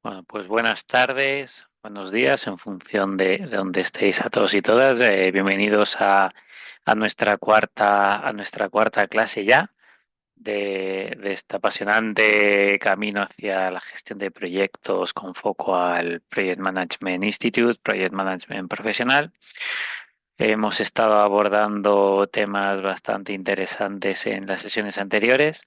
Bueno, pues buenas tardes, buenos días, en función de donde estéis a todos y todas. Bienvenidos a nuestra cuarta clase ya de este apasionante camino hacia la gestión de proyectos con foco al Project Management Institute, Project Management Profesional. Hemos estado abordando temas bastante interesantes en las sesiones anteriores.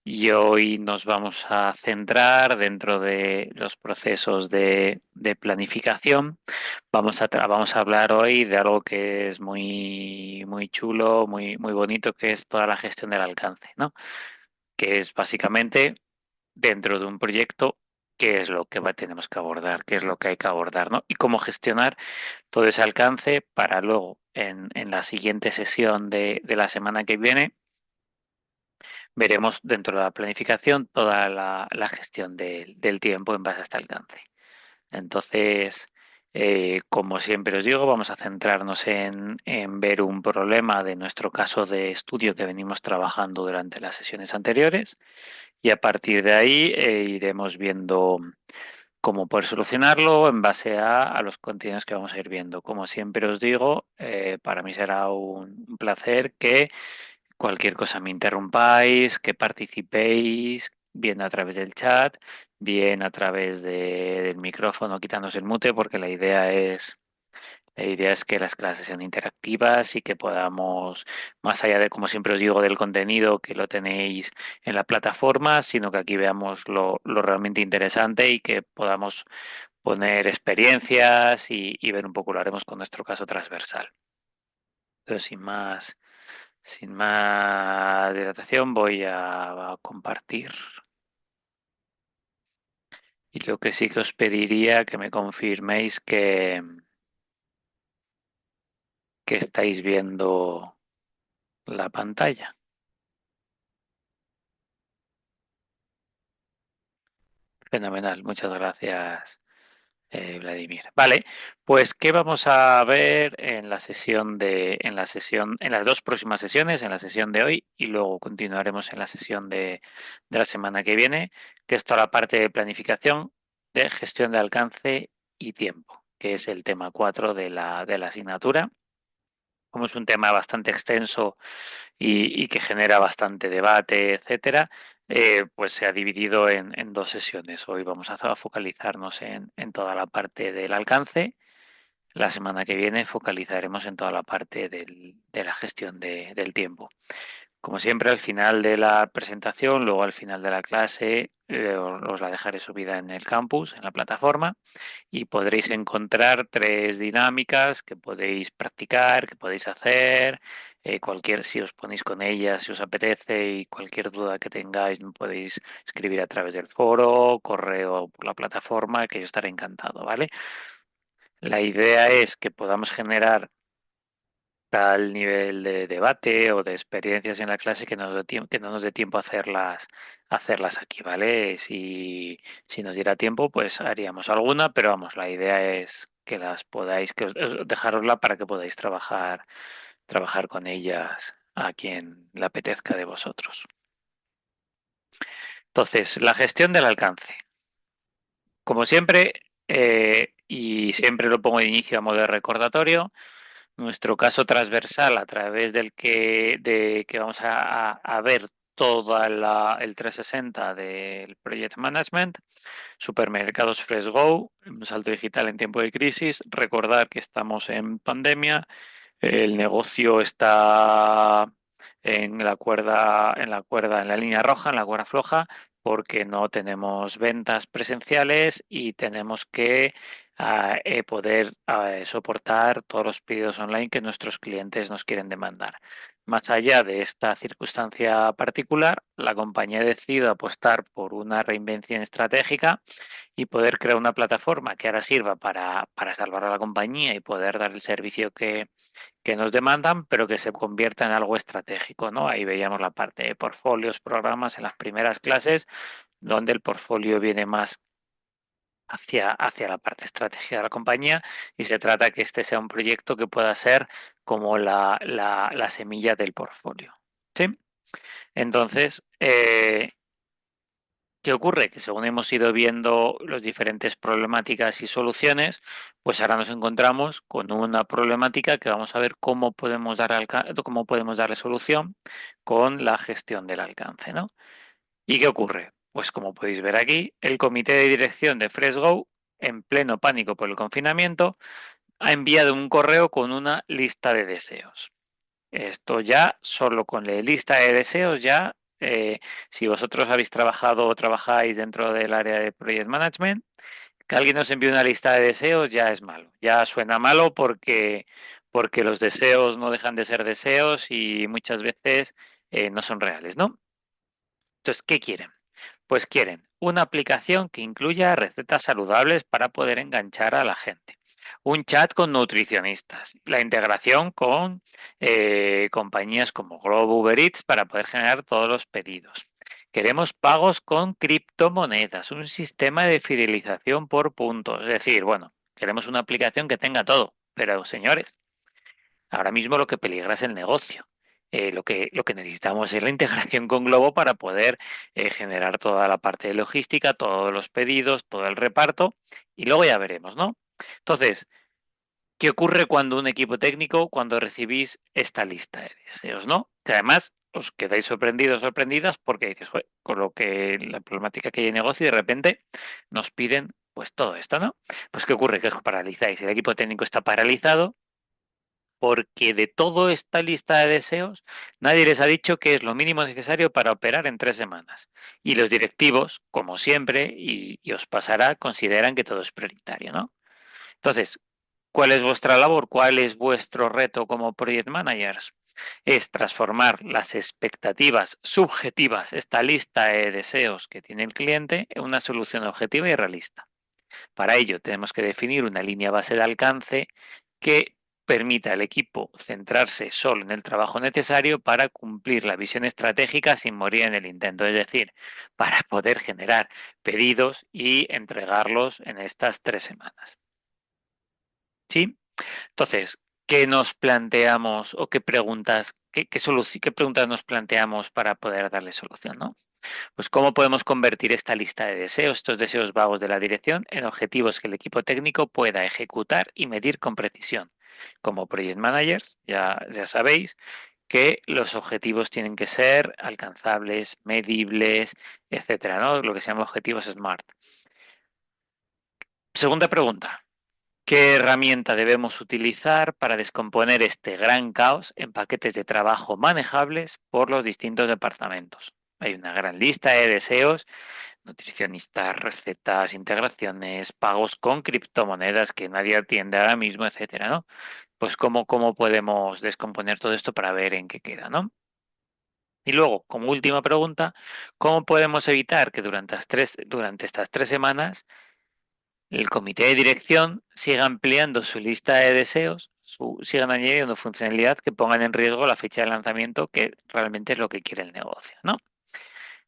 Y hoy nos vamos a centrar dentro de los procesos de planificación. Vamos a hablar hoy de algo que es muy, muy chulo, muy, muy bonito, que es toda la gestión del alcance, ¿no? Que es básicamente dentro de un proyecto, qué es lo que tenemos que abordar, qué es lo que hay que abordar, ¿no? Y cómo gestionar todo ese alcance para luego, en la siguiente sesión de la semana que viene, veremos dentro de la planificación toda la gestión del tiempo en base a este alcance. Entonces, como siempre os digo, vamos a centrarnos en ver un problema de nuestro caso de estudio que venimos trabajando durante las sesiones anteriores y a partir de ahí iremos viendo cómo poder solucionarlo en base a los contenidos que vamos a ir viendo. Como siempre os digo, para mí será un placer que cualquier cosa me interrumpáis, que participéis, bien a través del chat, bien a través del micrófono, quitándose el mute, porque la idea es que las clases sean interactivas y que podamos, más allá de, como siempre os digo, del contenido que lo tenéis en la plataforma, sino que aquí veamos lo realmente interesante y que podamos poner experiencias y ver un poco, lo haremos con nuestro caso transversal. Pero sin más dilatación, voy a compartir. Y lo que sí que os pediría que me confirméis que estáis viendo la pantalla. Fenomenal, muchas gracias, Vladimir. Vale, pues ¿qué vamos a ver en las dos próximas sesiones, en la sesión de hoy y luego continuaremos en la sesión de la semana que viene, que es toda la parte de planificación, de gestión de alcance y tiempo, que es el tema 4 de la asignatura. Como es un tema bastante extenso y que genera bastante debate, etcétera, pues se ha dividido en dos sesiones. Hoy vamos a focalizarnos en toda la parte del alcance. La semana que viene focalizaremos en toda la parte de la gestión del tiempo. Como siempre, al final de la presentación, luego al final de la clase, os la dejaré subida en el campus, en la plataforma, y podréis encontrar tres dinámicas que podéis practicar, que podéis hacer, si os ponéis con ellas, si os apetece y cualquier duda que tengáis, me podéis escribir a través del foro, correo por la plataforma, que yo estaré encantado, ¿vale? La idea es que podamos generar tal nivel de debate o de experiencias en la clase que no nos dé tiempo a hacerlas aquí, ¿vale? Si nos diera tiempo, pues haríamos alguna, pero vamos, la idea es que las podáis, dejarosla para que podáis trabajar con ellas a quien le apetezca de vosotros. Entonces, la gestión del alcance. Como siempre, y siempre lo pongo de inicio a modo de recordatorio, nuestro caso transversal a través de que vamos a ver todo el 360 del Project Management, supermercados Fresh Go, un salto digital en tiempo de crisis, recordar que estamos en pandemia, el negocio está en la línea roja, en la cuerda floja, porque no tenemos ventas presenciales y tenemos que poder soportar todos los pedidos online que nuestros clientes nos quieren demandar. Más allá de esta circunstancia particular, la compañía ha decidido apostar por una reinvención estratégica y poder crear una plataforma que ahora sirva para salvar a la compañía y poder dar el servicio que nos demandan, pero que se convierta en algo estratégico, ¿no? Ahí veíamos la parte de portfolios, programas en las primeras clases, donde el portfolio viene más hacia la parte estratégica de la compañía y se trata que este sea un proyecto que pueda ser como la semilla del portfolio. ¿Sí? Entonces, ¿Qué ocurre? Que según hemos ido viendo las diferentes problemáticas y soluciones, pues ahora nos encontramos con una problemática que vamos a ver cómo podemos cómo podemos darle solución con la gestión del alcance, ¿no? ¿Y qué ocurre? Pues como podéis ver aquí, el comité de dirección de FreshGo, en pleno pánico por el confinamiento, ha enviado un correo con una lista de deseos. Esto ya, solo con la lista de deseos, ya, si vosotros habéis trabajado o trabajáis dentro del área de Project Management, que alguien os envíe una lista de deseos ya es malo. Ya suena malo porque los deseos no dejan de ser deseos y muchas veces no son reales, ¿no? Entonces, ¿qué quieren? Pues quieren una aplicación que incluya recetas saludables para poder enganchar a la gente. Un chat con nutricionistas. La integración con compañías como Globo, Uber Eats para poder generar todos los pedidos. Queremos pagos con criptomonedas, un sistema de fidelización por puntos. Es decir, bueno, queremos una aplicación que tenga todo. Pero, señores, ahora mismo lo que peligra es el negocio. Lo que necesitamos es la integración con Globo para poder generar toda la parte de logística, todos los pedidos, todo el reparto y luego ya veremos, ¿no? Entonces, ¿qué ocurre cuando un equipo técnico, cuando recibís esta lista de deseos, ¿no? Que además os quedáis sorprendidos, sorprendidas porque dices, "Joder, con lo que la problemática que hay en negocio y de repente nos piden pues todo esto, ¿no? Pues ¿qué ocurre? Que os paralizáis. El equipo técnico está paralizado porque de toda esta lista de deseos nadie les ha dicho que es lo mínimo necesario para operar en 3 semanas. Y los directivos, como siempre, y os pasará, consideran que todo es prioritario, ¿no? Entonces, ¿cuál es vuestra labor? ¿Cuál es vuestro reto como project managers? Es transformar las expectativas subjetivas, esta lista de deseos que tiene el cliente, en una solución objetiva y realista. Para ello, tenemos que definir una línea base de alcance que permita al equipo centrarse solo en el trabajo necesario para cumplir la visión estratégica sin morir en el intento, es decir, para poder generar pedidos y entregarlos en estas 3 semanas. ¿Sí? Entonces, ¿qué nos planteamos o qué preguntas nos planteamos para poder darle solución, ¿no? Pues cómo podemos convertir esta lista de deseos, estos deseos vagos de la dirección, en objetivos que el equipo técnico pueda ejecutar y medir con precisión. Como project managers, ya sabéis que los objetivos tienen que ser alcanzables, medibles, etcétera, ¿no? Lo que se llama objetivos SMART. Segunda pregunta. ¿Qué herramienta debemos utilizar para descomponer este gran caos en paquetes de trabajo manejables por los distintos departamentos? Hay una gran lista de deseos: nutricionistas, recetas, integraciones, pagos con criptomonedas que nadie atiende ahora mismo, etcétera, ¿no? Pues cómo podemos descomponer todo esto para ver en qué queda, ¿no? Y luego, como última pregunta, ¿cómo podemos evitar que durante estas 3 semanas el comité de dirección siga ampliando su lista de deseos, sigan añadiendo funcionalidad que pongan en riesgo la fecha de lanzamiento, que realmente es lo que quiere el negocio, ¿no?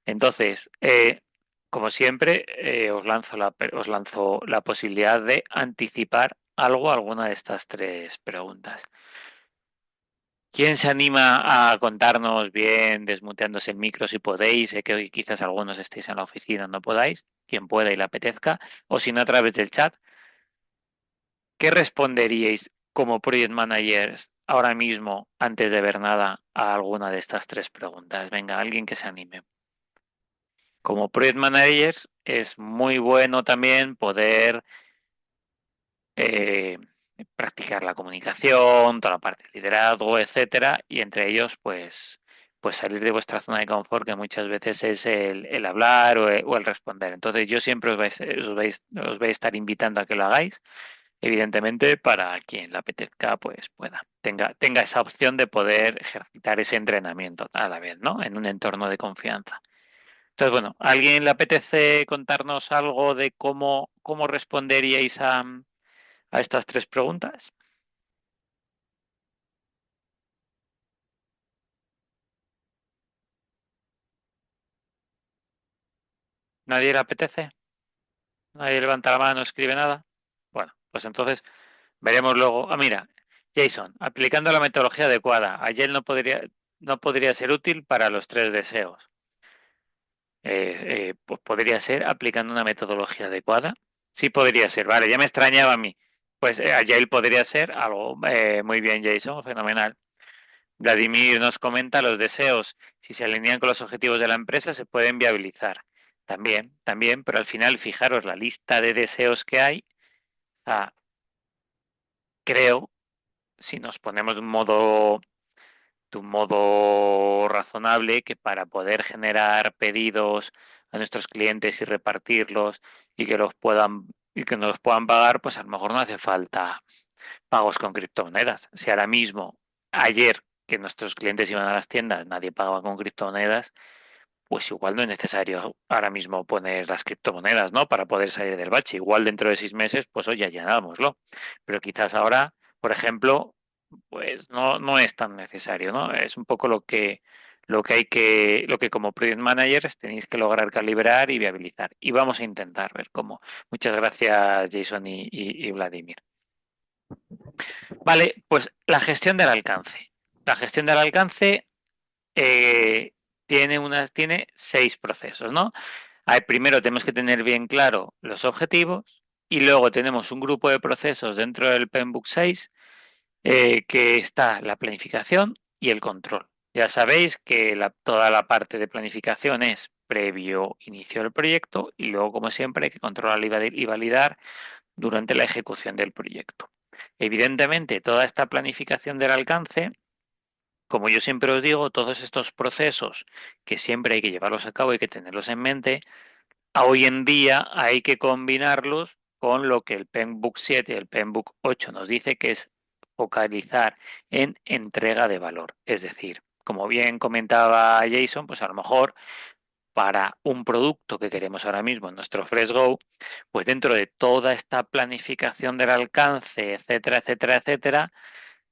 Entonces, como siempre, os lanzo la posibilidad de anticipar alguna de estas 3 preguntas. ¿Quién se anima a contarnos bien, desmuteándose el micro si podéis? Sé que hoy quizás algunos estéis en la oficina, no podáis. Quien pueda y le apetezca, o si no, a través del chat. ¿Qué responderíais como project managers ahora mismo, antes de ver nada, a alguna de estas 3 preguntas? Venga, alguien que se anime. Como project managers es muy bueno también poder eh, practicar la comunicación, toda la parte de liderazgo, etcétera, y entre ellos, pues salir de vuestra zona de confort, que muchas veces es el hablar o el responder. Entonces, yo siempre os voy a estar invitando a que lo hagáis, evidentemente, para quien le apetezca, pues tenga esa opción de poder ejercitar ese entrenamiento a la vez, ¿no? En un entorno de confianza. Entonces, bueno, ¿a alguien le apetece contarnos algo de cómo responderíais a estas 3 preguntas? ¿Nadie le apetece? ¿Nadie levanta la mano, no escribe nada? Bueno, pues entonces veremos luego. Ah, mira, Jason, aplicando la metodología adecuada, ayer no podría ser útil para los 3 deseos. Pues podría ser aplicando una metodología adecuada. Sí podría ser, vale, ya me extrañaba a mí. Pues Agile podría ser algo muy bien, Jason, fenomenal. Vladimir nos comenta los deseos, si se alinean con los objetivos de la empresa, se pueden viabilizar. También, también, pero al final, fijaros la lista de deseos que hay. Ah, creo, si nos ponemos de un modo razonable, que para poder generar pedidos a nuestros clientes y repartirlos y que los puedan y que nos los puedan pagar, pues a lo mejor no hace falta pagos con criptomonedas. Si ahora mismo, ayer que nuestros clientes iban a las tiendas, nadie pagaba con criptomonedas, pues igual no es necesario ahora mismo poner las criptomonedas, ¿no? Para poder salir del bache. Igual dentro de 6 meses, pues oye, allanámoslo. Pero quizás ahora, por ejemplo, pues no es tan necesario, ¿no? Es un poco lo que como project managers tenéis que lograr calibrar y viabilizar. Y vamos a intentar ver cómo. Muchas gracias, Jason y Vladimir. Vale, pues la gestión del alcance. La gestión del alcance eh, tiene 6 procesos, ¿no? Primero tenemos que tener bien claro los objetivos y luego tenemos un grupo de procesos dentro del PMBOK 6 que está la planificación y el control. Ya sabéis que toda la parte de planificación es previo inicio del proyecto y luego, como siempre, hay que controlar y validar durante la ejecución del proyecto. Evidentemente, toda esta planificación del alcance, como yo siempre os digo, todos estos procesos que siempre hay que llevarlos a cabo, hay que tenerlos en mente, hoy en día hay que combinarlos con lo que el PMBOK 7 y el PMBOK 8 nos dice, que es focalizar en entrega de valor. Es decir, como bien comentaba Jason, pues a lo mejor para un producto que queremos ahora mismo en nuestro FreshGo, pues dentro de toda esta planificación del alcance, etcétera, etcétera, etcétera,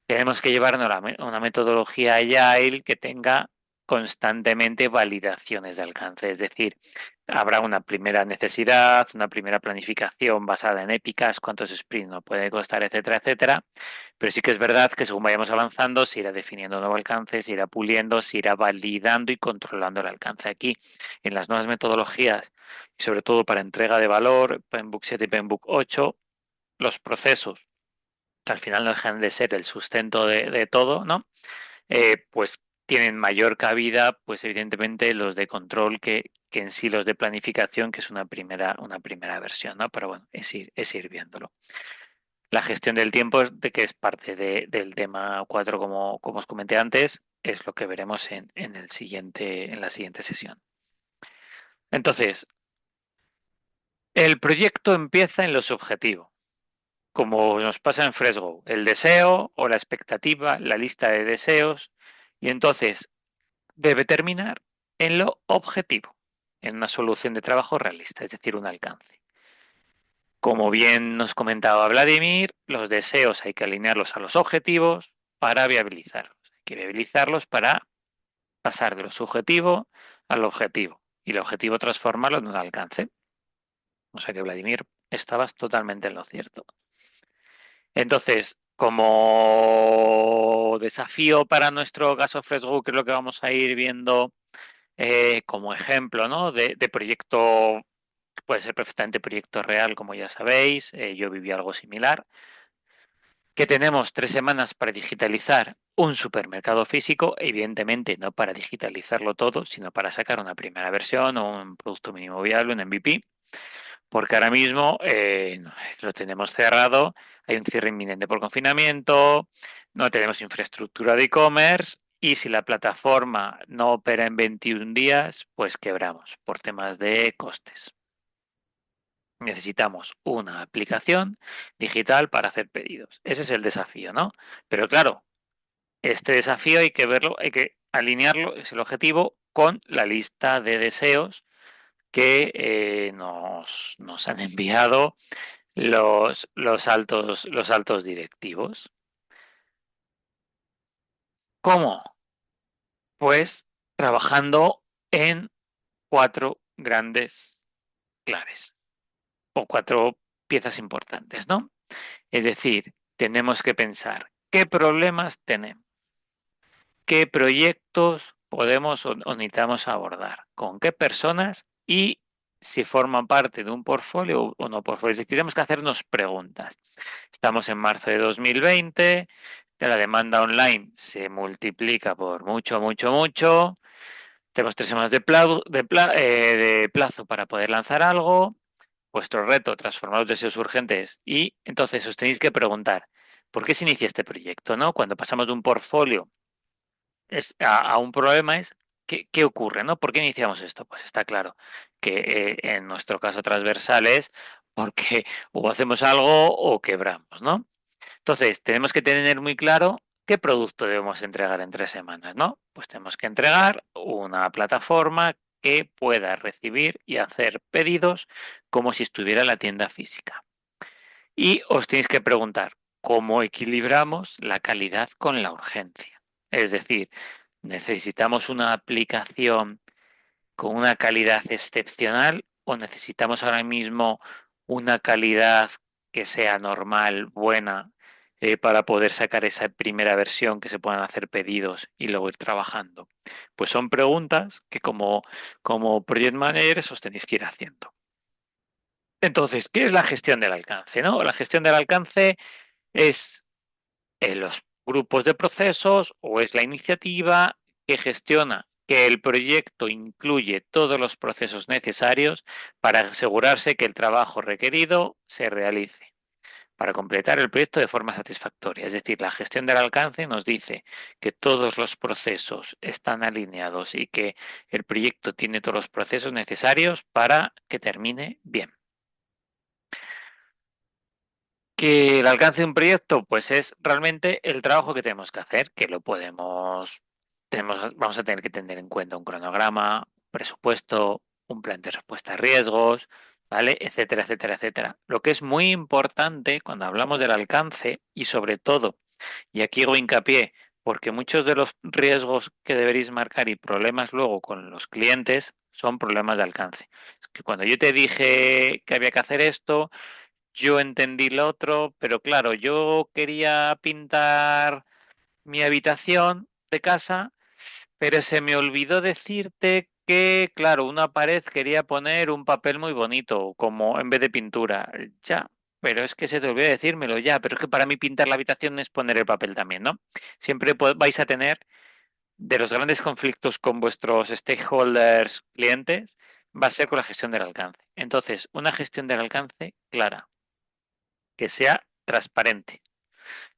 tenemos que llevarnos a una metodología agile que tenga constantemente validaciones de alcance. Es decir, habrá una primera necesidad, una primera planificación basada en épicas, cuántos sprints nos puede costar, etcétera, etcétera. Pero sí que es verdad que según vayamos avanzando, se irá definiendo nuevo alcance, se irá puliendo, se irá validando y controlando el alcance. Aquí, en las nuevas metodologías, y sobre todo para entrega de valor, PMBOK 7 y PMBOK 8, los procesos que al final no dejan de ser el sustento de todo, ¿no? Pues tienen mayor cabida, pues evidentemente los de control que en sí los de planificación, que es una primera versión, ¿no? Pero bueno, es ir viéndolo. La gestión del tiempo, de que es parte del tema 4, como os comenté antes, es lo que veremos en la siguiente sesión. Entonces, el proyecto empieza en los objetivos, como nos pasa en Fresgo, el deseo o la expectativa, la lista de deseos, y entonces debe terminar en lo objetivo, en una solución de trabajo realista, es decir, un alcance. Como bien nos comentaba Vladimir, los deseos hay que alinearlos a los objetivos para viabilizarlos. Hay que viabilizarlos para pasar de lo subjetivo al objetivo y el objetivo transformarlo en un alcance. O sea que, Vladimir, estabas totalmente en lo cierto. Entonces, como desafío para nuestro caso FreshGo, que es lo que vamos a ir viendo como ejemplo, ¿no? de proyecto, puede ser perfectamente proyecto real, como ya sabéis, yo viví algo similar, que tenemos 3 semanas para digitalizar un supermercado físico, evidentemente no para digitalizarlo todo, sino para sacar una primera versión o un producto mínimo viable, un MVP, porque ahora mismo lo tenemos cerrado, hay un cierre inminente por confinamiento, no tenemos infraestructura de e-commerce y si la plataforma no opera en 21 días, pues quebramos por temas de costes. Necesitamos una aplicación digital para hacer pedidos. Ese es el desafío, ¿no? Pero claro, este desafío hay que verlo, hay que alinearlo, es el objetivo, con la lista de deseos que nos han enviado los altos directivos. ¿Cómo? Pues trabajando en 4 grandes claves o 4 piezas importantes, ¿no? Es decir, tenemos que pensar qué problemas tenemos, qué proyectos podemos o necesitamos abordar, con qué personas y si forman parte de un portfolio o no portfolio. Es decir, tenemos que hacernos preguntas. Estamos en marzo de 2020, que la demanda online se multiplica por mucho, mucho, mucho. Tenemos 3 semanas de plazo para poder lanzar algo. Vuestro reto, transformar los deseos urgentes. Y entonces os tenéis que preguntar, ¿por qué se inicia este proyecto? ¿No? Cuando pasamos de un portfolio a un problema es, ¿qué ocurre? ¿No? ¿Por qué iniciamos esto? Pues está claro que en nuestro caso transversal es porque o hacemos algo o quebramos, ¿no? Entonces, tenemos que tener muy claro qué producto debemos entregar en 3 semanas, ¿no? Pues tenemos que entregar una plataforma que pueda recibir y hacer pedidos como si estuviera en la tienda física. Y os tenéis que preguntar cómo equilibramos la calidad con la urgencia. Es decir, ¿necesitamos una aplicación con una calidad excepcional o necesitamos ahora mismo una calidad que sea normal, buena, para poder sacar esa primera versión que se puedan hacer pedidos y luego ir trabajando? Pues son preguntas que como project managers os tenéis que ir haciendo. Entonces, ¿qué es la gestión del alcance? ¿No? La gestión del alcance es los grupos de procesos o es la iniciativa que gestiona que el proyecto incluye todos los procesos necesarios para asegurarse que el trabajo requerido se realice, para completar el proyecto de forma satisfactoria. Es decir, la gestión del alcance nos dice que todos los procesos están alineados y que el proyecto tiene todos los procesos necesarios para que termine bien. Que el alcance de un proyecto, pues es realmente el trabajo que tenemos que hacer, que lo vamos a tener que tener en cuenta un cronograma, un presupuesto, un plan de respuesta a riesgos, ¿vale? Etcétera, etcétera, etcétera. Lo que es muy importante cuando hablamos del alcance y sobre todo, y aquí hago hincapié, porque muchos de los riesgos que deberéis marcar y problemas luego con los clientes son problemas de alcance. Es que cuando yo te dije que había que hacer esto, yo entendí lo otro, pero claro, yo quería pintar mi habitación de casa, pero se me olvidó decirte que, claro, una pared quería poner un papel muy bonito, como en vez de pintura. Ya, pero es que se te olvidó decírmelo ya, pero es que para mí pintar la habitación es poner el papel también, ¿no? Siempre vais a tener de los grandes conflictos con vuestros stakeholders clientes, va a ser con la gestión del alcance. Entonces, una gestión del alcance clara, que sea transparente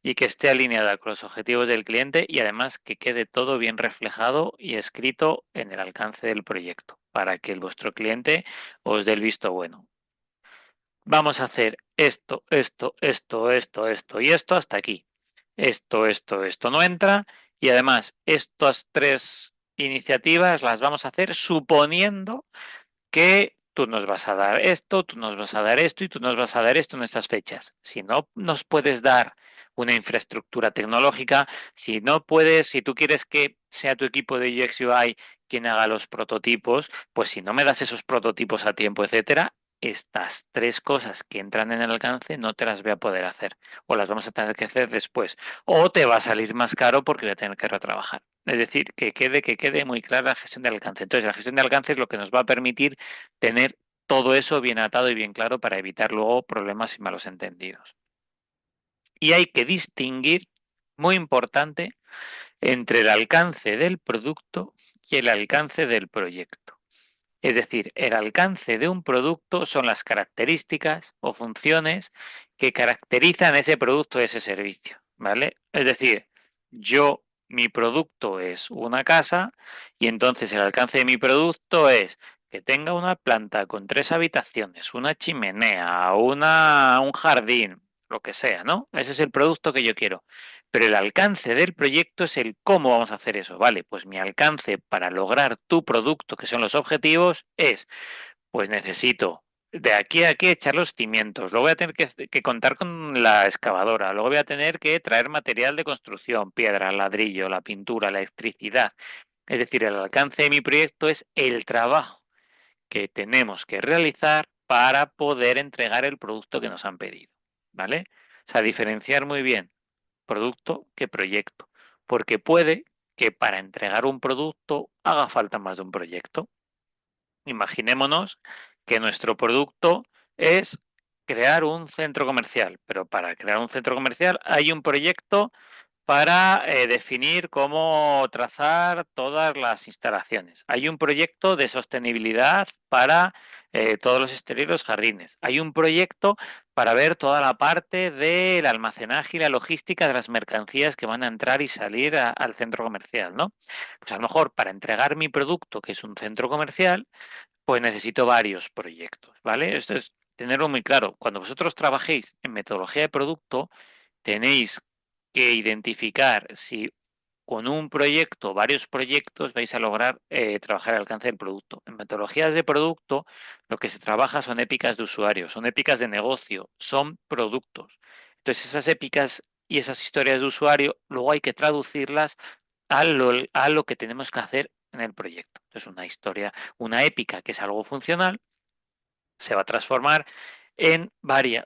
y que esté alineada con los objetivos del cliente y además que quede todo bien reflejado y escrito en el alcance del proyecto para que vuestro cliente os dé el visto bueno. Vamos a hacer esto, esto, esto, esto, esto y esto hasta aquí. Esto no entra y además estas 3 iniciativas las vamos a hacer suponiendo que tú nos vas a dar esto, tú nos vas a dar esto y tú nos vas a dar esto en estas fechas. Si no nos puedes dar una infraestructura tecnológica, si no puedes, si tú quieres que sea tu equipo de UX UI quien haga los prototipos, pues si no me das esos prototipos a tiempo, etcétera, estas 3 cosas que entran en el alcance no te las voy a poder hacer o las vamos a tener que hacer después o te va a salir más caro porque voy a tener que retrabajar. Es decir, que quede muy clara la gestión de alcance. Entonces, la gestión de alcance es lo que nos va a permitir tener todo eso bien atado y bien claro para evitar luego problemas y malos entendidos. Y hay que distinguir, muy importante, entre el alcance del producto y el alcance del proyecto. Es decir, el alcance de un producto son las características o funciones que caracterizan ese producto o ese servicio, ¿vale? Es decir, mi producto es una casa y entonces el alcance de mi producto es que tenga una planta con 3 habitaciones, una chimenea, un jardín, lo que sea, ¿no? Ese es el producto que yo quiero. Pero el alcance del proyecto es el cómo vamos a hacer eso. Vale, pues mi alcance para lograr tu producto, que son los objetivos, es, pues necesito de aquí a aquí echar los cimientos, luego voy a tener que contar con la excavadora, luego voy a tener que traer material de construcción, piedra, ladrillo, la pintura, la electricidad. Es decir, el alcance de mi proyecto es el trabajo que tenemos que realizar para poder entregar el producto que nos han pedido. ¿Vale? O sea, diferenciar muy bien producto que proyecto, porque puede que para entregar un producto haga falta más de un proyecto. Imaginémonos que nuestro producto es crear un centro comercial, pero para crear un centro comercial hay un proyecto para definir cómo trazar todas las instalaciones. Hay un proyecto de sostenibilidad para todos los exteriores y los jardines. Hay un proyecto para ver toda la parte del almacenaje y la logística de las mercancías que van a entrar y salir al centro comercial, ¿no? Pues a lo mejor para entregar mi producto, que es un centro comercial, pues necesito varios proyectos, ¿vale? Esto es tenerlo muy claro. Cuando vosotros trabajéis en metodología de producto, tenéis que identificar si con un proyecto, varios proyectos, vais a lograr trabajar el alcance del producto. En metodologías de producto, lo que se trabaja son épicas de usuario, son épicas de negocio, son productos. Entonces, esas épicas y esas historias de usuario, luego hay que traducirlas a lo que tenemos que hacer en el proyecto. Entonces, una historia, una épica que es algo funcional, se va a transformar en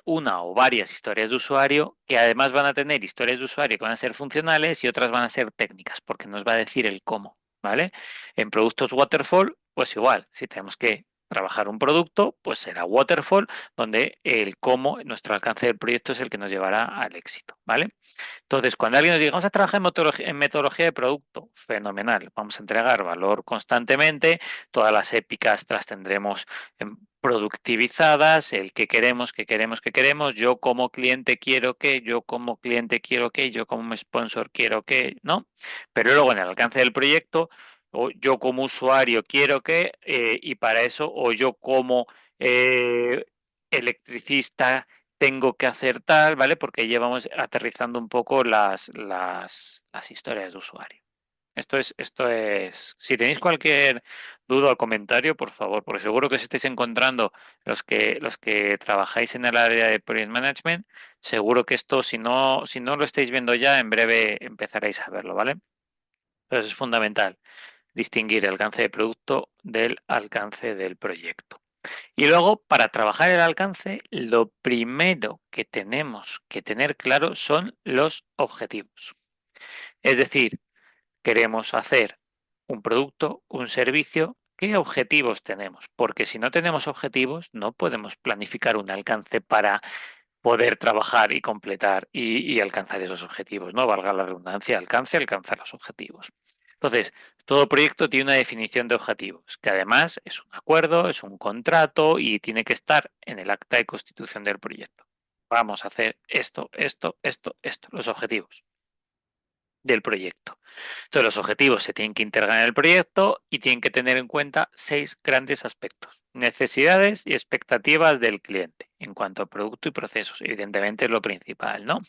una o varias historias de usuario que además van a tener historias de usuario que van a ser funcionales y otras van a ser técnicas, porque nos va a decir el cómo, ¿vale? En productos waterfall, pues igual, si tenemos que trabajar un producto, pues será waterfall, donde el cómo, nuestro alcance del proyecto es el que nos llevará al éxito, ¿vale? Entonces, cuando alguien nos diga, vamos a trabajar en metodología de producto, fenomenal, vamos a entregar valor constantemente, todas las épicas las tendremos productivizadas, el que queremos, que queremos, que queremos, yo como cliente quiero que, yo como cliente quiero que, yo como sponsor quiero que, ¿no? Pero luego en el alcance del proyecto, o yo como usuario quiero que, y para eso, o yo como electricista tengo que hacer tal, ¿vale? Porque llevamos aterrizando un poco las historias de usuario. Esto es, si tenéis cualquier duda o comentario, por favor, porque seguro que os estáis encontrando los que trabajáis en el área de Project Management, seguro que esto, si no lo estáis viendo ya, en breve empezaréis a verlo, ¿vale? Entonces es fundamental distinguir el alcance de producto del alcance del proyecto. Y luego, para trabajar el alcance, lo primero que tenemos que tener claro son los objetivos. Es decir, queremos hacer un producto, un servicio, ¿qué objetivos tenemos? Porque si no tenemos objetivos, no podemos planificar un alcance para poder trabajar y completar y alcanzar esos objetivos, ¿no? Valga la redundancia, alcanzar los objetivos. Entonces, todo proyecto tiene una definición de objetivos, que además es un acuerdo, es un contrato y tiene que estar en el acta de constitución del proyecto. Vamos a hacer esto, los objetivos del proyecto. Entonces, los objetivos se tienen que integrar en el proyecto y tienen que tener en cuenta 6 grandes aspectos. Necesidades y expectativas del cliente en cuanto a producto y procesos. Evidentemente es lo principal, ¿no?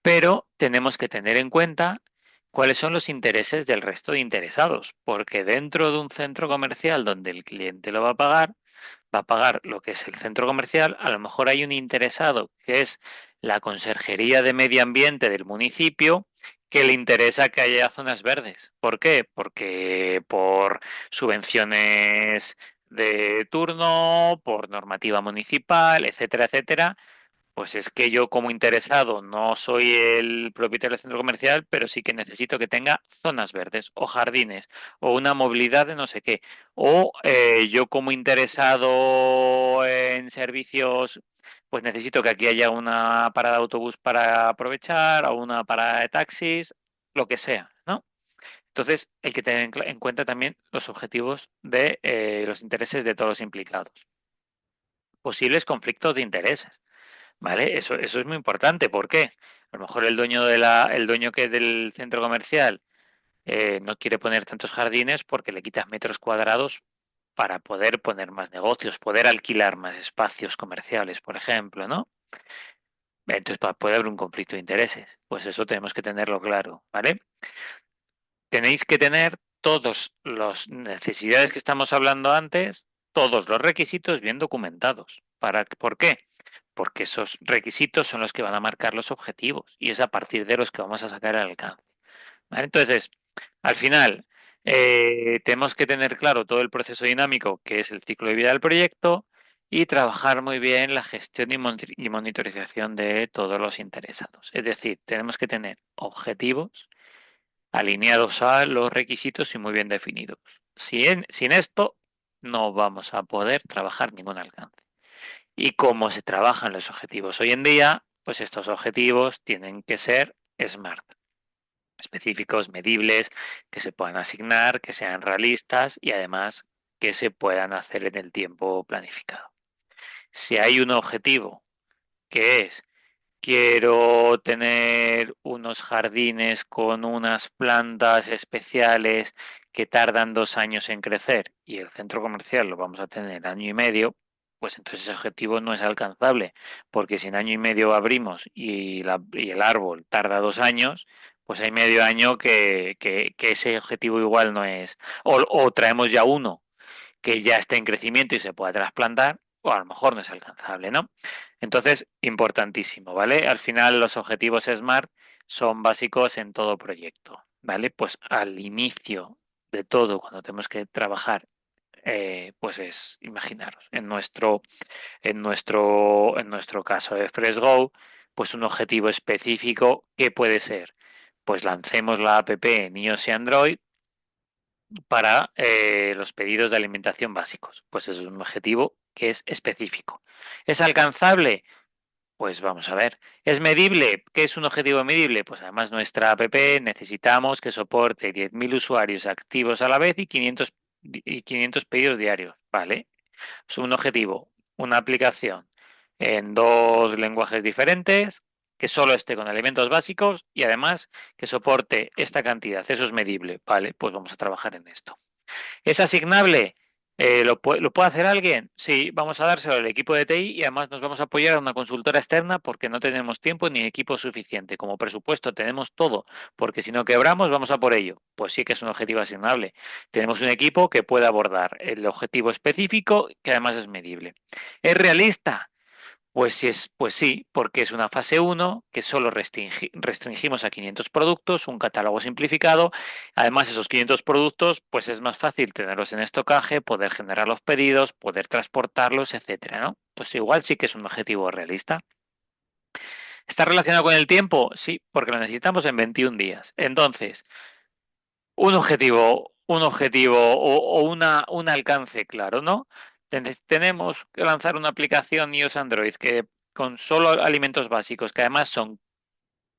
Pero tenemos que tener en cuenta cuáles son los intereses del resto de interesados, porque dentro de un centro comercial donde el cliente lo va a pagar lo que es el centro comercial, a lo mejor hay un interesado que es la Conserjería de Medio Ambiente del municipio que le interesa que haya zonas verdes. ¿Por qué? Porque por subvenciones de turno, por normativa municipal, etcétera, etcétera, pues es que yo como interesado no soy el propietario del centro comercial, pero sí que necesito que tenga zonas verdes o jardines o una movilidad de no sé qué. O yo como interesado en servicios, pues necesito que aquí haya una parada de autobús para aprovechar o una parada de taxis, lo que sea, ¿no? Entonces hay que tener en cuenta también los objetivos de los intereses de todos los implicados. Posibles conflictos de intereses. ¿Vale? Eso es muy importante. ¿Por qué? A lo mejor el dueño que del centro comercial no quiere poner tantos jardines porque le quitas metros cuadrados para poder poner más negocios, poder alquilar más espacios comerciales, por ejemplo, ¿no? Entonces puede haber un conflicto de intereses. Pues eso tenemos que tenerlo claro, ¿vale? Tenéis que tener todas las necesidades que estamos hablando antes, todos los requisitos bien documentados. ¿Por qué? Porque esos requisitos son los que van a marcar los objetivos y es a partir de los que vamos a sacar el alcance. ¿Vale? Entonces, al final, tenemos que tener claro todo el proceso dinámico que es el ciclo de vida del proyecto y trabajar muy bien la gestión y monitorización de todos los interesados. Es decir, tenemos que tener objetivos, alineados a los requisitos y muy bien definidos. Sin esto no vamos a poder trabajar ningún alcance. Y cómo se trabajan los objetivos hoy en día, pues estos objetivos tienen que ser SMART, específicos, medibles, que se puedan asignar, que sean realistas y además que se puedan hacer en el tiempo planificado. Si hay un objetivo que es quiero tener unos jardines con unas plantas especiales que tardan 2 años en crecer y el centro comercial lo vamos a tener año y medio, pues entonces ese objetivo no es alcanzable, porque si en año y medio abrimos y el árbol tarda 2 años, pues hay medio año que ese objetivo igual no es, o traemos ya uno que ya esté en crecimiento y se pueda trasplantar, o a lo mejor no es alcanzable, ¿no? Entonces, importantísimo, ¿vale? Al final los objetivos SMART son básicos en todo proyecto, ¿vale? Pues al inicio de todo, cuando tenemos que trabajar, pues es, imaginaros, en nuestro caso de FreshGo, pues un objetivo específico, ¿qué puede ser? Pues lancemos la app en iOS y Android para los pedidos de alimentación básicos. Pues es un objetivo que es específico. ¿Es alcanzable? Pues vamos a ver. ¿Es medible? ¿Qué es un objetivo medible? Pues además nuestra app necesitamos que soporte 10.000 usuarios activos a la vez y 500 pedidos diarios. ¿Vale? Es un objetivo, una aplicación en 2 lenguajes diferentes, que solo esté con elementos básicos y además que soporte esta cantidad. Eso es medible. Vale, pues vamos a trabajar en esto. ¿Es asignable? ¿Lo puede hacer alguien? Sí, vamos a dárselo al equipo de TI y además nos vamos a apoyar a una consultora externa porque no tenemos tiempo ni equipo suficiente. Como presupuesto tenemos todo, porque si no quebramos vamos a por ello. Pues sí que es un objetivo asignable. Tenemos un equipo que puede abordar el objetivo específico que además es medible. ¿Es realista? Pues sí, porque es una fase uno que solo restringimos a 500 productos, un catálogo simplificado. Además, esos 500 productos, pues es más fácil tenerlos en estocaje, poder generar los pedidos, poder transportarlos, etcétera, ¿no? Pues igual sí que es un objetivo realista. ¿Está relacionado con el tiempo? Sí, porque lo necesitamos en 21 días. Entonces, un objetivo un alcance claro, ¿no? Tenemos que lanzar una aplicación iOS Android que con solo alimentos básicos, que además son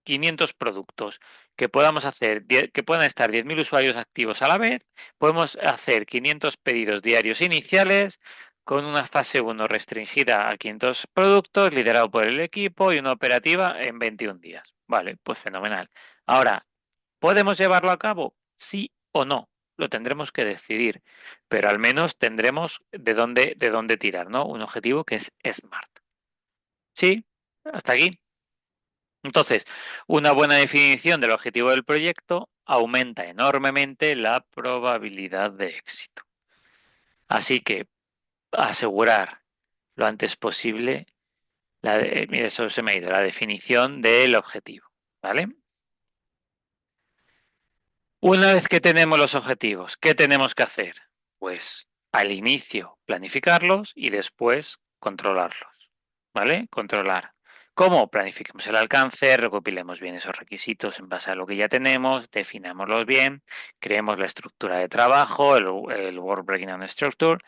500 productos, que podamos hacer, que puedan estar 10.000 usuarios activos a la vez, podemos hacer 500 pedidos diarios iniciales con una fase uno restringida a 500 productos, liderado por el equipo y una operativa en 21 días. Vale, pues fenomenal. Ahora, ¿podemos llevarlo a cabo? Sí o no. Lo tendremos que decidir, pero al menos tendremos de dónde tirar, ¿no? Un objetivo que es SMART. Sí, hasta aquí. Entonces, una buena definición del objetivo del proyecto aumenta enormemente la probabilidad de éxito. Así que asegurar lo antes posible, mira, eso se me ha ido, la definición del objetivo, ¿vale? Una vez que tenemos los objetivos, ¿qué tenemos que hacer? Pues al inicio planificarlos y después controlarlos, ¿vale? Controlar. ¿Cómo? Planifiquemos el alcance, recopilemos bien esos requisitos en base a lo que ya tenemos, definámoslos bien, creemos la estructura de trabajo, el Work Breakdown Structure,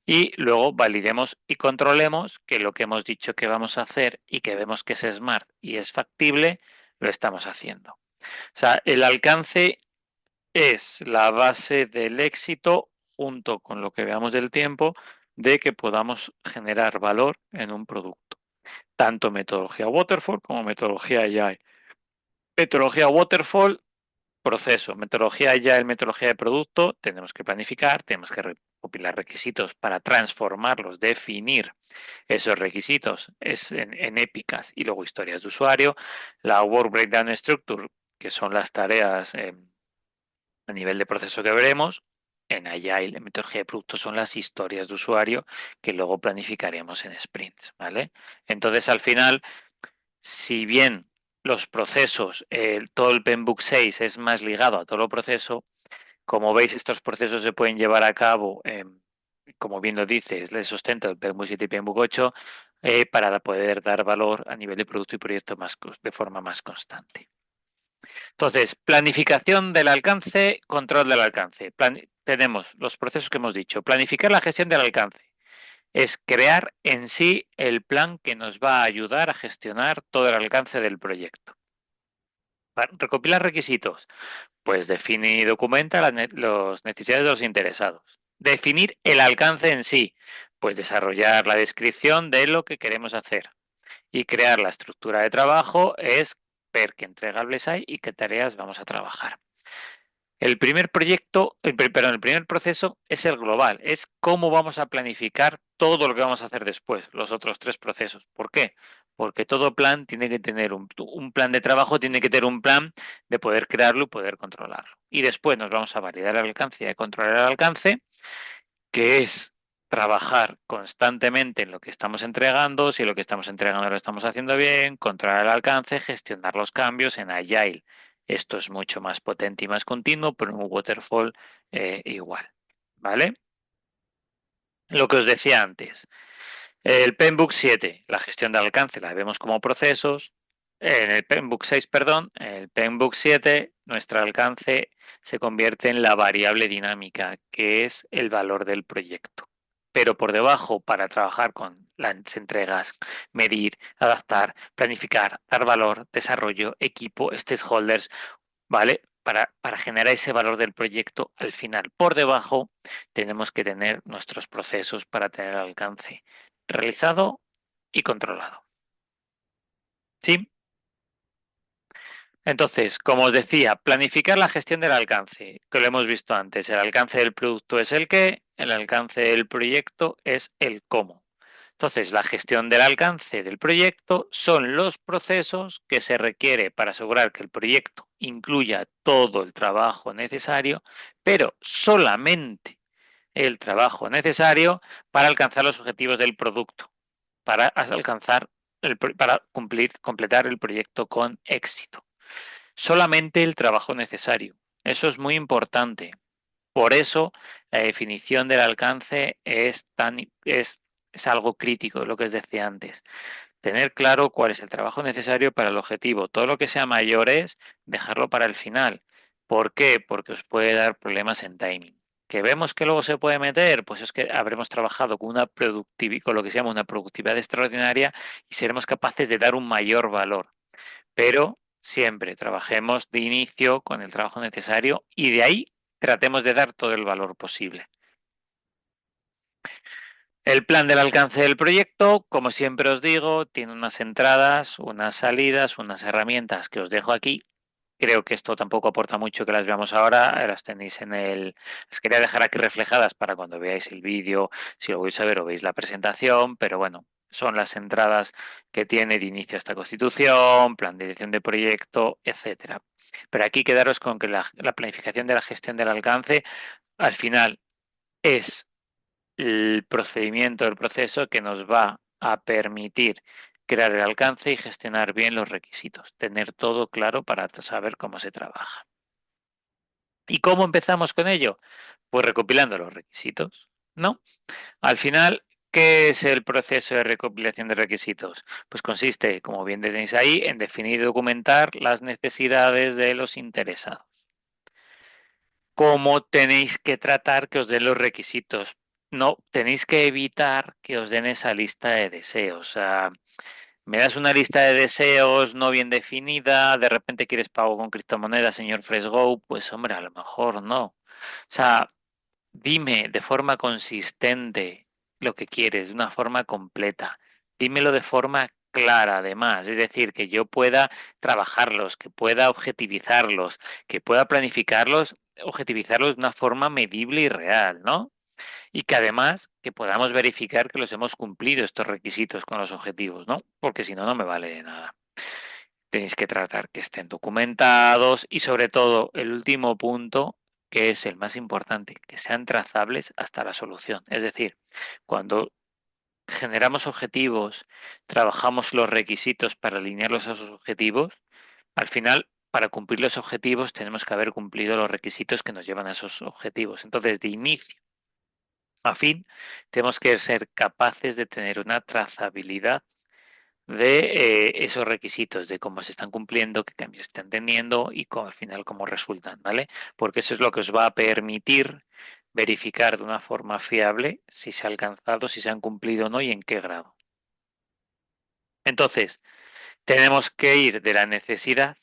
y luego validemos y controlemos que lo que hemos dicho que vamos a hacer y que vemos que es smart y es factible, lo estamos haciendo. O sea, el alcance es la base del éxito, junto con lo que veamos del tiempo, de que podamos generar valor en un producto. Tanto metodología Waterfall como metodología Agile. Metodología Waterfall, proceso. Metodología Agile, metodología de producto, tenemos que planificar, tenemos que recopilar requisitos para transformarlos, definir esos requisitos en épicas y luego historias de usuario. La Work Breakdown Structure, que son las tareas a nivel de proceso que veremos. En Agile, en metodología de productos, son las historias de usuario que luego planificaremos en sprints, ¿vale? Entonces, al final, si bien los procesos, todo el PMBOK 6 es más ligado a todo el proceso, como veis, estos procesos se pueden llevar a cabo, como bien lo dice, es el sustento del PMBOK 7 y PMBOK 8, para poder dar valor a nivel de producto y proyecto de forma más constante. Entonces, planificación del alcance, control del alcance. Tenemos los procesos que hemos dicho. Planificar la gestión del alcance. Es crear en sí el plan que nos va a ayudar a gestionar todo el alcance del proyecto. Recopilar requisitos. Pues define y documenta las necesidades de los interesados. Definir el alcance en sí. Pues desarrollar la descripción de lo que queremos hacer. Y crear la estructura de trabajo es ver qué entregables hay y qué tareas vamos a trabajar. El primer proyecto, perdón, el primer proceso es el global, es cómo vamos a planificar todo lo que vamos a hacer después, los otros tres procesos. ¿Por qué? Porque todo plan tiene que tener un plan de trabajo, tiene que tener un plan de poder crearlo y poder controlarlo. Y después nos vamos a validar el alcance y a controlar el alcance, que es trabajar constantemente en lo que estamos entregando, si lo que estamos entregando lo estamos haciendo bien, controlar el alcance, gestionar los cambios en Agile. Esto es mucho más potente y más continuo, pero en un waterfall igual. ¿Vale? Lo que os decía antes. El PMBOK 7, la gestión de alcance, la vemos como procesos. En el PMBOK 6, perdón, en el PMBOK 7, nuestro alcance se convierte en la variable dinámica, que es el valor del proyecto. Pero por debajo, para trabajar con las entregas, medir, adaptar, planificar, dar valor, desarrollo, equipo, stakeholders, ¿vale? Para generar ese valor del proyecto, al final, por debajo, tenemos que tener nuestros procesos para tener alcance realizado y controlado. ¿Sí? Entonces, como os decía, planificar la gestión del alcance, que lo hemos visto antes. El alcance del producto es el qué, el alcance del proyecto es el cómo. Entonces, la gestión del alcance del proyecto son los procesos que se requiere para asegurar que el proyecto incluya todo el trabajo necesario, pero solamente el trabajo necesario para alcanzar los objetivos del producto, para alcanzar para completar el proyecto con éxito. Solamente el trabajo necesario. Eso es muy importante. Por eso la definición del alcance es algo crítico, lo que os decía antes. Tener claro cuál es el trabajo necesario para el objetivo. Todo lo que sea mayor es dejarlo para el final. ¿Por qué? Porque os puede dar problemas en timing. ¿Que vemos que luego se puede meter? Pues es que habremos trabajado con una productividad, con lo que se llama una productividad extraordinaria y seremos capaces de dar un mayor valor. Pero siempre trabajemos de inicio con el trabajo necesario y de ahí tratemos de dar todo el valor posible. El plan del alcance del proyecto, como siempre os digo, tiene unas entradas, unas salidas, unas herramientas que os dejo aquí. Creo que esto tampoco aporta mucho que las veamos ahora, las tenéis en el... Las quería dejar aquí reflejadas para cuando veáis el vídeo, si lo vais a ver o veis la presentación, pero bueno, son las entradas que tiene de inicio esta constitución, plan de dirección de proyecto, etcétera. Pero aquí quedaros con que la planificación de la gestión del alcance al final es el procedimiento, el proceso que nos va a permitir crear el alcance y gestionar bien los requisitos, tener todo claro para saber cómo se trabaja. ¿Y cómo empezamos con ello? Pues recopilando los requisitos, ¿no? Al final, ¿qué es el proceso de recopilación de requisitos? Pues consiste, como bien tenéis ahí, en definir y documentar las necesidades de los interesados. ¿Cómo tenéis que tratar que os den los requisitos? No, tenéis que evitar que os den esa lista de deseos. O sea, me das una lista de deseos no bien definida, de repente quieres pago con criptomonedas, señor Fresgo, pues hombre, a lo mejor no. O sea, dime de forma consistente lo que quieres, de una forma completa. Dímelo de forma clara, además, es decir, que yo pueda trabajarlos, que pueda objetivizarlos, que pueda planificarlos, objetivizarlos de una forma medible y real, ¿no? Y que además que podamos verificar que los hemos cumplido estos requisitos con los objetivos, ¿no? Porque si no, no me vale de nada. Tenéis que tratar que estén documentados y sobre todo el último punto, que es el más importante, que sean trazables hasta la solución. Es decir, cuando generamos objetivos, trabajamos los requisitos para alinearlos a esos objetivos, al final, para cumplir los objetivos, tenemos que haber cumplido los requisitos que nos llevan a esos objetivos. Entonces, de inicio a fin, tenemos que ser capaces de tener una trazabilidad de esos requisitos, de cómo se están cumpliendo, qué cambios están teniendo y al final cómo resultan, ¿vale? Porque eso es lo que os va a permitir verificar de una forma fiable si se ha alcanzado, si se han cumplido o no y en qué grado. Entonces, tenemos que ir de la necesidad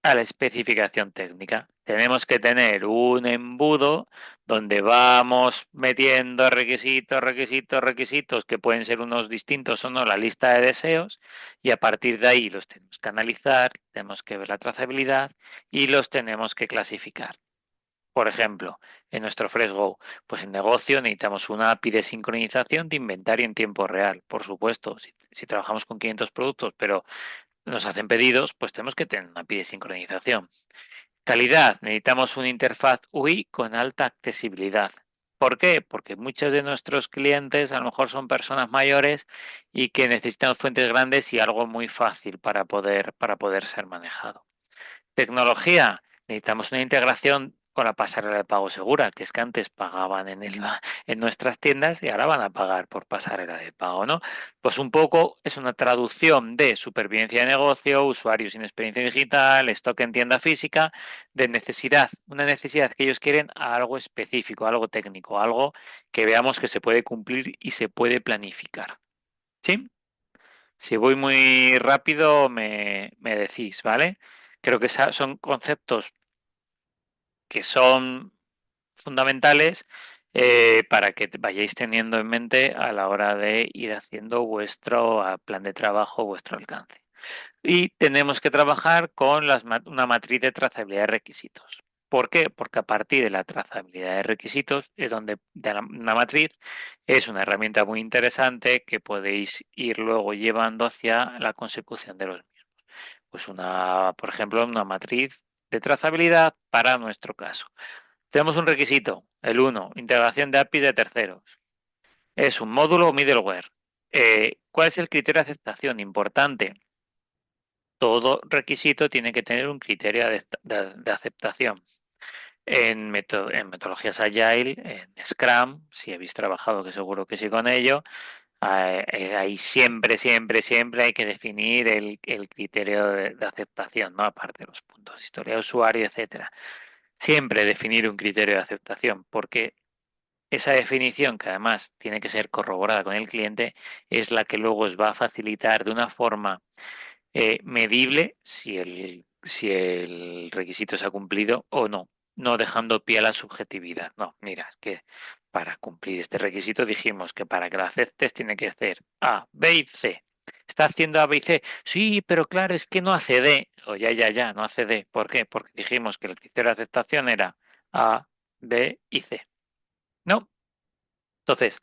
a la especificación técnica. Tenemos que tener un embudo donde vamos metiendo requisitos, requisitos, requisitos, que pueden ser unos distintos o no, la lista de deseos, y a partir de ahí los tenemos que analizar, tenemos que ver la trazabilidad y los tenemos que clasificar. Por ejemplo, en nuestro FreshGo, pues en negocio necesitamos una API de sincronización de inventario en tiempo real. Por supuesto, si trabajamos con 500 productos, pero nos hacen pedidos, pues tenemos que tener una API de sincronización. Calidad, necesitamos una interfaz UI con alta accesibilidad. ¿Por qué? Porque muchos de nuestros clientes a lo mejor son personas mayores y que necesitan fuentes grandes y algo muy fácil para poder ser manejado. Tecnología, necesitamos una integración con la pasarela de pago segura, que es que antes pagaban en nuestras tiendas y ahora van a pagar por pasarela de pago, ¿no? Pues un poco es una traducción de supervivencia de negocio, usuarios sin experiencia digital, stock en tienda física, de necesidad, una necesidad que ellos quieren a algo específico, algo técnico, algo que veamos que se puede cumplir y se puede planificar. ¿Sí? Si voy muy rápido, me decís, ¿vale? Creo que son conceptos que son fundamentales para que vayáis teniendo en mente a la hora de ir haciendo vuestro plan de trabajo, vuestro alcance. Y tenemos que trabajar con una matriz de trazabilidad de requisitos. ¿Por qué? Porque a partir de la trazabilidad de requisitos es donde una matriz es una herramienta muy interesante que podéis ir luego llevando hacia la consecución de los mismos. Pues por ejemplo, una matriz de trazabilidad para nuestro caso. Tenemos un requisito, el uno, integración de APIs de terceros. Es un módulo middleware. ¿Cuál es el criterio de aceptación? Importante. Todo requisito tiene que tener un criterio de aceptación. En metodologías Agile, en Scrum, si habéis trabajado, que seguro que sí con ello, ahí siempre, siempre, siempre hay que definir el criterio de aceptación, ¿no? Aparte de los puntos, historia de usuario, etcétera. Siempre definir un criterio de aceptación, porque esa definición, que además tiene que ser corroborada con el cliente, es la que luego os va a facilitar de una forma medible si el requisito se ha cumplido o no, no dejando pie a la subjetividad. No, mira, es que para cumplir este requisito dijimos que para que lo aceptes tiene que hacer A, B y C. ¿Está haciendo A, B y C? Sí, pero claro, es que no hace D. O ya, no hace D. ¿Por qué? Porque dijimos que el criterio de aceptación era A, B y C. ¿No? Entonces,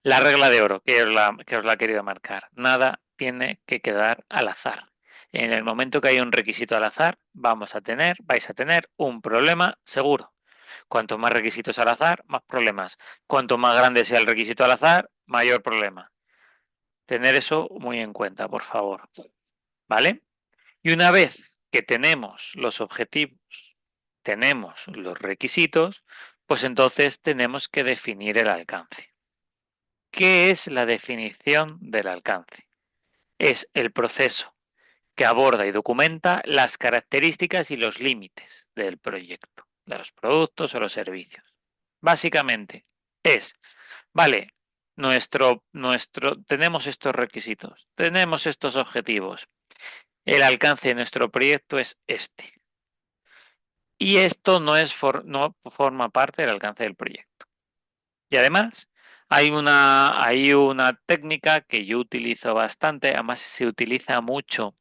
la regla de oro que os la he querido marcar, nada tiene que quedar al azar. En el momento que hay un requisito al azar, vais a tener un problema seguro. Cuanto más requisitos al azar, más problemas. Cuanto más grande sea el requisito al azar, mayor problema. Tener eso muy en cuenta, por favor. ¿Vale? Y una vez que tenemos los objetivos, tenemos los requisitos, pues entonces tenemos que definir el alcance. ¿Qué es la definición del alcance? Es el proceso que aborda y documenta las características y los límites del proyecto, de los productos o los servicios. Básicamente es, vale, tenemos estos requisitos, tenemos estos objetivos, el alcance de nuestro proyecto es este. Y esto no forma parte del alcance del proyecto. Y además, hay una técnica que yo utilizo bastante, además se utiliza mucho.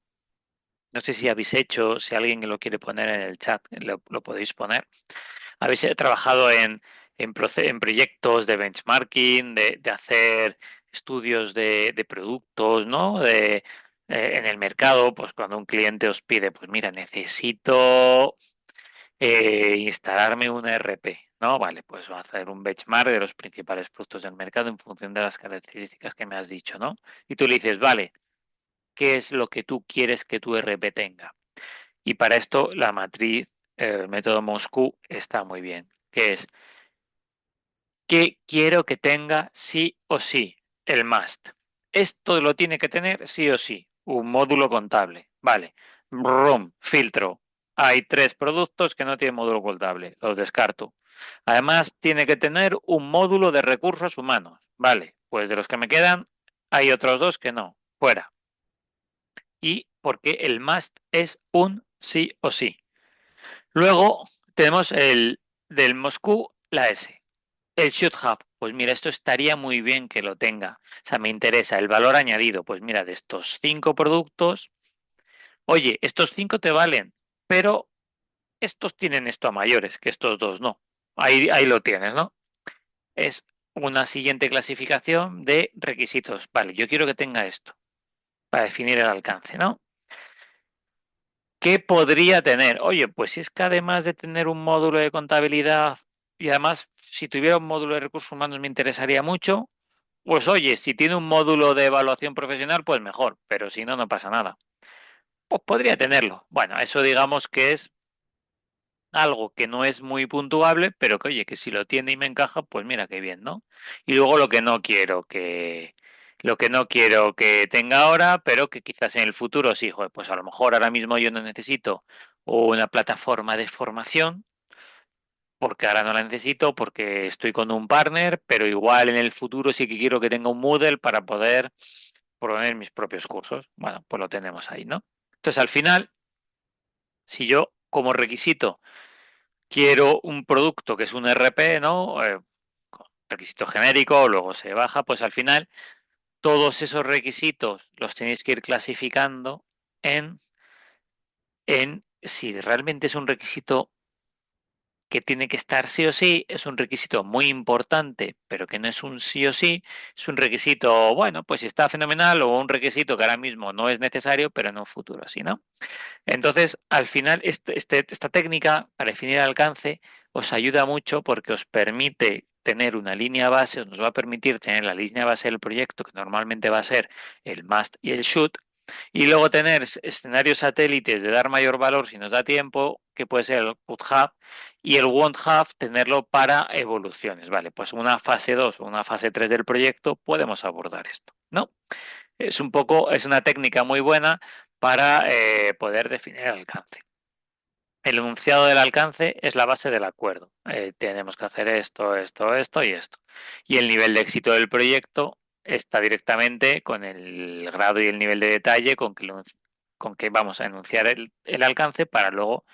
No sé si habéis hecho, si alguien lo quiere poner en el chat, lo podéis poner. Habéis trabajado en proyectos de benchmarking, de hacer estudios de productos, ¿no? En el mercado, pues cuando un cliente os pide, pues mira, necesito instalarme un ERP, ¿no? Vale, pues voy a hacer un benchmark de los principales productos del mercado en función de las características que me has dicho, ¿no? Y tú le dices, vale, ¿qué es lo que tú quieres que tu ERP tenga? Y para esto la matriz, el método Moscú está muy bien, que es, ¿qué quiero que tenga sí o sí? El must. Esto lo tiene que tener sí o sí. un módulo contable. Vale. Brum, filtro. Hay 3 productos que no tienen módulo contable. Los descarto. Además, tiene que tener un módulo de recursos humanos. Vale. Pues de los que me quedan, hay otros 2 que no. Fuera. Y porque el must es un sí o sí. Luego tenemos el del Moscú, la S. El should have, pues mira, esto estaría muy bien que lo tenga. O sea, me interesa el valor añadido. Pues mira, de estos 5 productos, oye, estos 5 te valen, pero estos tienen esto a mayores, que estos 2 no. Ahí lo tienes, ¿no? Es una siguiente clasificación de requisitos. Vale, yo quiero que tenga esto para definir el alcance, ¿no? ¿Qué podría tener? Oye, pues si es que además de tener un módulo de contabilidad y además si tuviera un módulo de recursos humanos me interesaría mucho, pues oye, si tiene un módulo de evaluación profesional, pues mejor, pero si no, no pasa nada. Pues podría tenerlo. Bueno, eso digamos que es algo que no es muy puntuable, pero que oye, que si lo tiene y me encaja, pues mira qué bien, ¿no? Y luego lo que no quiero que tenga ahora, pero que quizás en el futuro sí, joder, pues a lo mejor ahora mismo yo no necesito una plataforma de formación, porque ahora no la necesito, porque estoy con un partner, pero igual en el futuro sí que quiero que tenga un Moodle para poder poner mis propios cursos. Bueno, pues lo tenemos ahí, ¿no? Entonces, al final, si yo como requisito quiero un producto que es un RP, ¿no? Requisito genérico, luego se baja, pues al final todos esos requisitos los tenéis que ir clasificando en, en si realmente es un requisito que tiene que estar sí o sí, es un requisito muy importante, pero que no es un sí o sí, es un requisito, bueno, pues si está fenomenal o un requisito que ahora mismo no es necesario, pero en un futuro sí, ¿no? Entonces, al final, esta técnica para definir el alcance os ayuda mucho porque os permite tener una línea base, os nos va a permitir tener la línea base del proyecto, que normalmente va a ser el must y el should, y luego tener escenarios satélites de dar mayor valor si nos da tiempo, que puede ser el could have, y el won't have, tenerlo para evoluciones. Vale, pues una fase 2 o una fase 3 del proyecto podemos abordar esto, ¿no? Es un poco, es una técnica muy buena para poder definir el alcance. El enunciado del alcance es la base del acuerdo. Tenemos que hacer esto, esto, esto y esto. Y el nivel de éxito del proyecto está directamente con el grado y el nivel de detalle con que vamos a enunciar el alcance para luego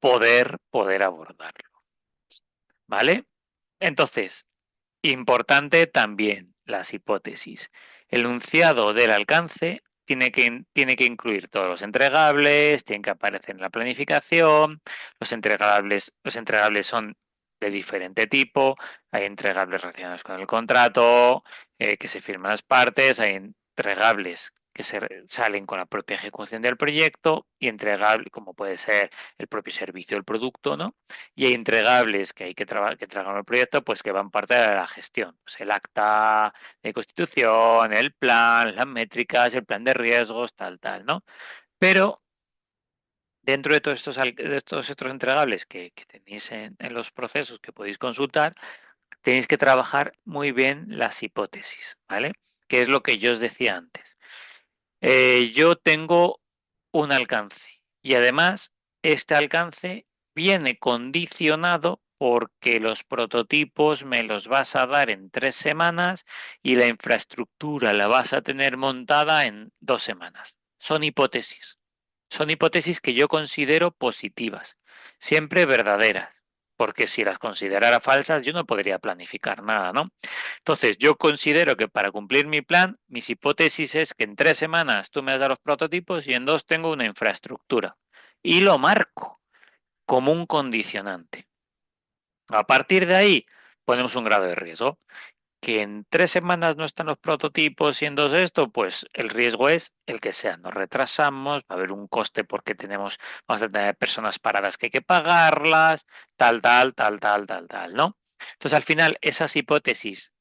poder abordarlo. ¿Vale? Entonces, importante también las hipótesis. El enunciado del alcance tiene que incluir todos los entregables, tienen que aparecer en la planificación, los entregables son de diferente tipo, hay entregables relacionados con el contrato, que se firman las partes, hay entregables que salen con la propia ejecución del proyecto y entregables, como puede ser el propio servicio, el producto, ¿no? Y hay entregables que hay que trabajar el proyecto, pues que van parte de la gestión. Pues el acta de constitución, el plan, las métricas, el plan de riesgos, tal, ¿no? Pero dentro de todos estos entregables que tenéis en los procesos que podéis consultar, tenéis que trabajar muy bien las hipótesis, ¿vale? Que es lo que yo os decía antes. Yo tengo un alcance y además este alcance viene condicionado porque los prototipos me los vas a dar en 3 semanas y la infraestructura la vas a tener montada en 2 semanas. Son hipótesis que yo considero positivas, siempre verdaderas, porque si las considerara falsas yo no podría planificar nada, ¿no? Entonces, yo considero que para cumplir mi plan, mis hipótesis es que en 3 semanas tú me das los prototipos y en 2 tengo una infraestructura. Y lo marco como un condicionante. A partir de ahí, ponemos un grado de riesgo. Que en 3 semanas no están los prototipos y en 2 esto, pues el riesgo es el que sea. Nos retrasamos, va a haber un coste porque vamos a tener personas paradas que hay que pagarlas, ¿no? Entonces, al final, esas hipótesis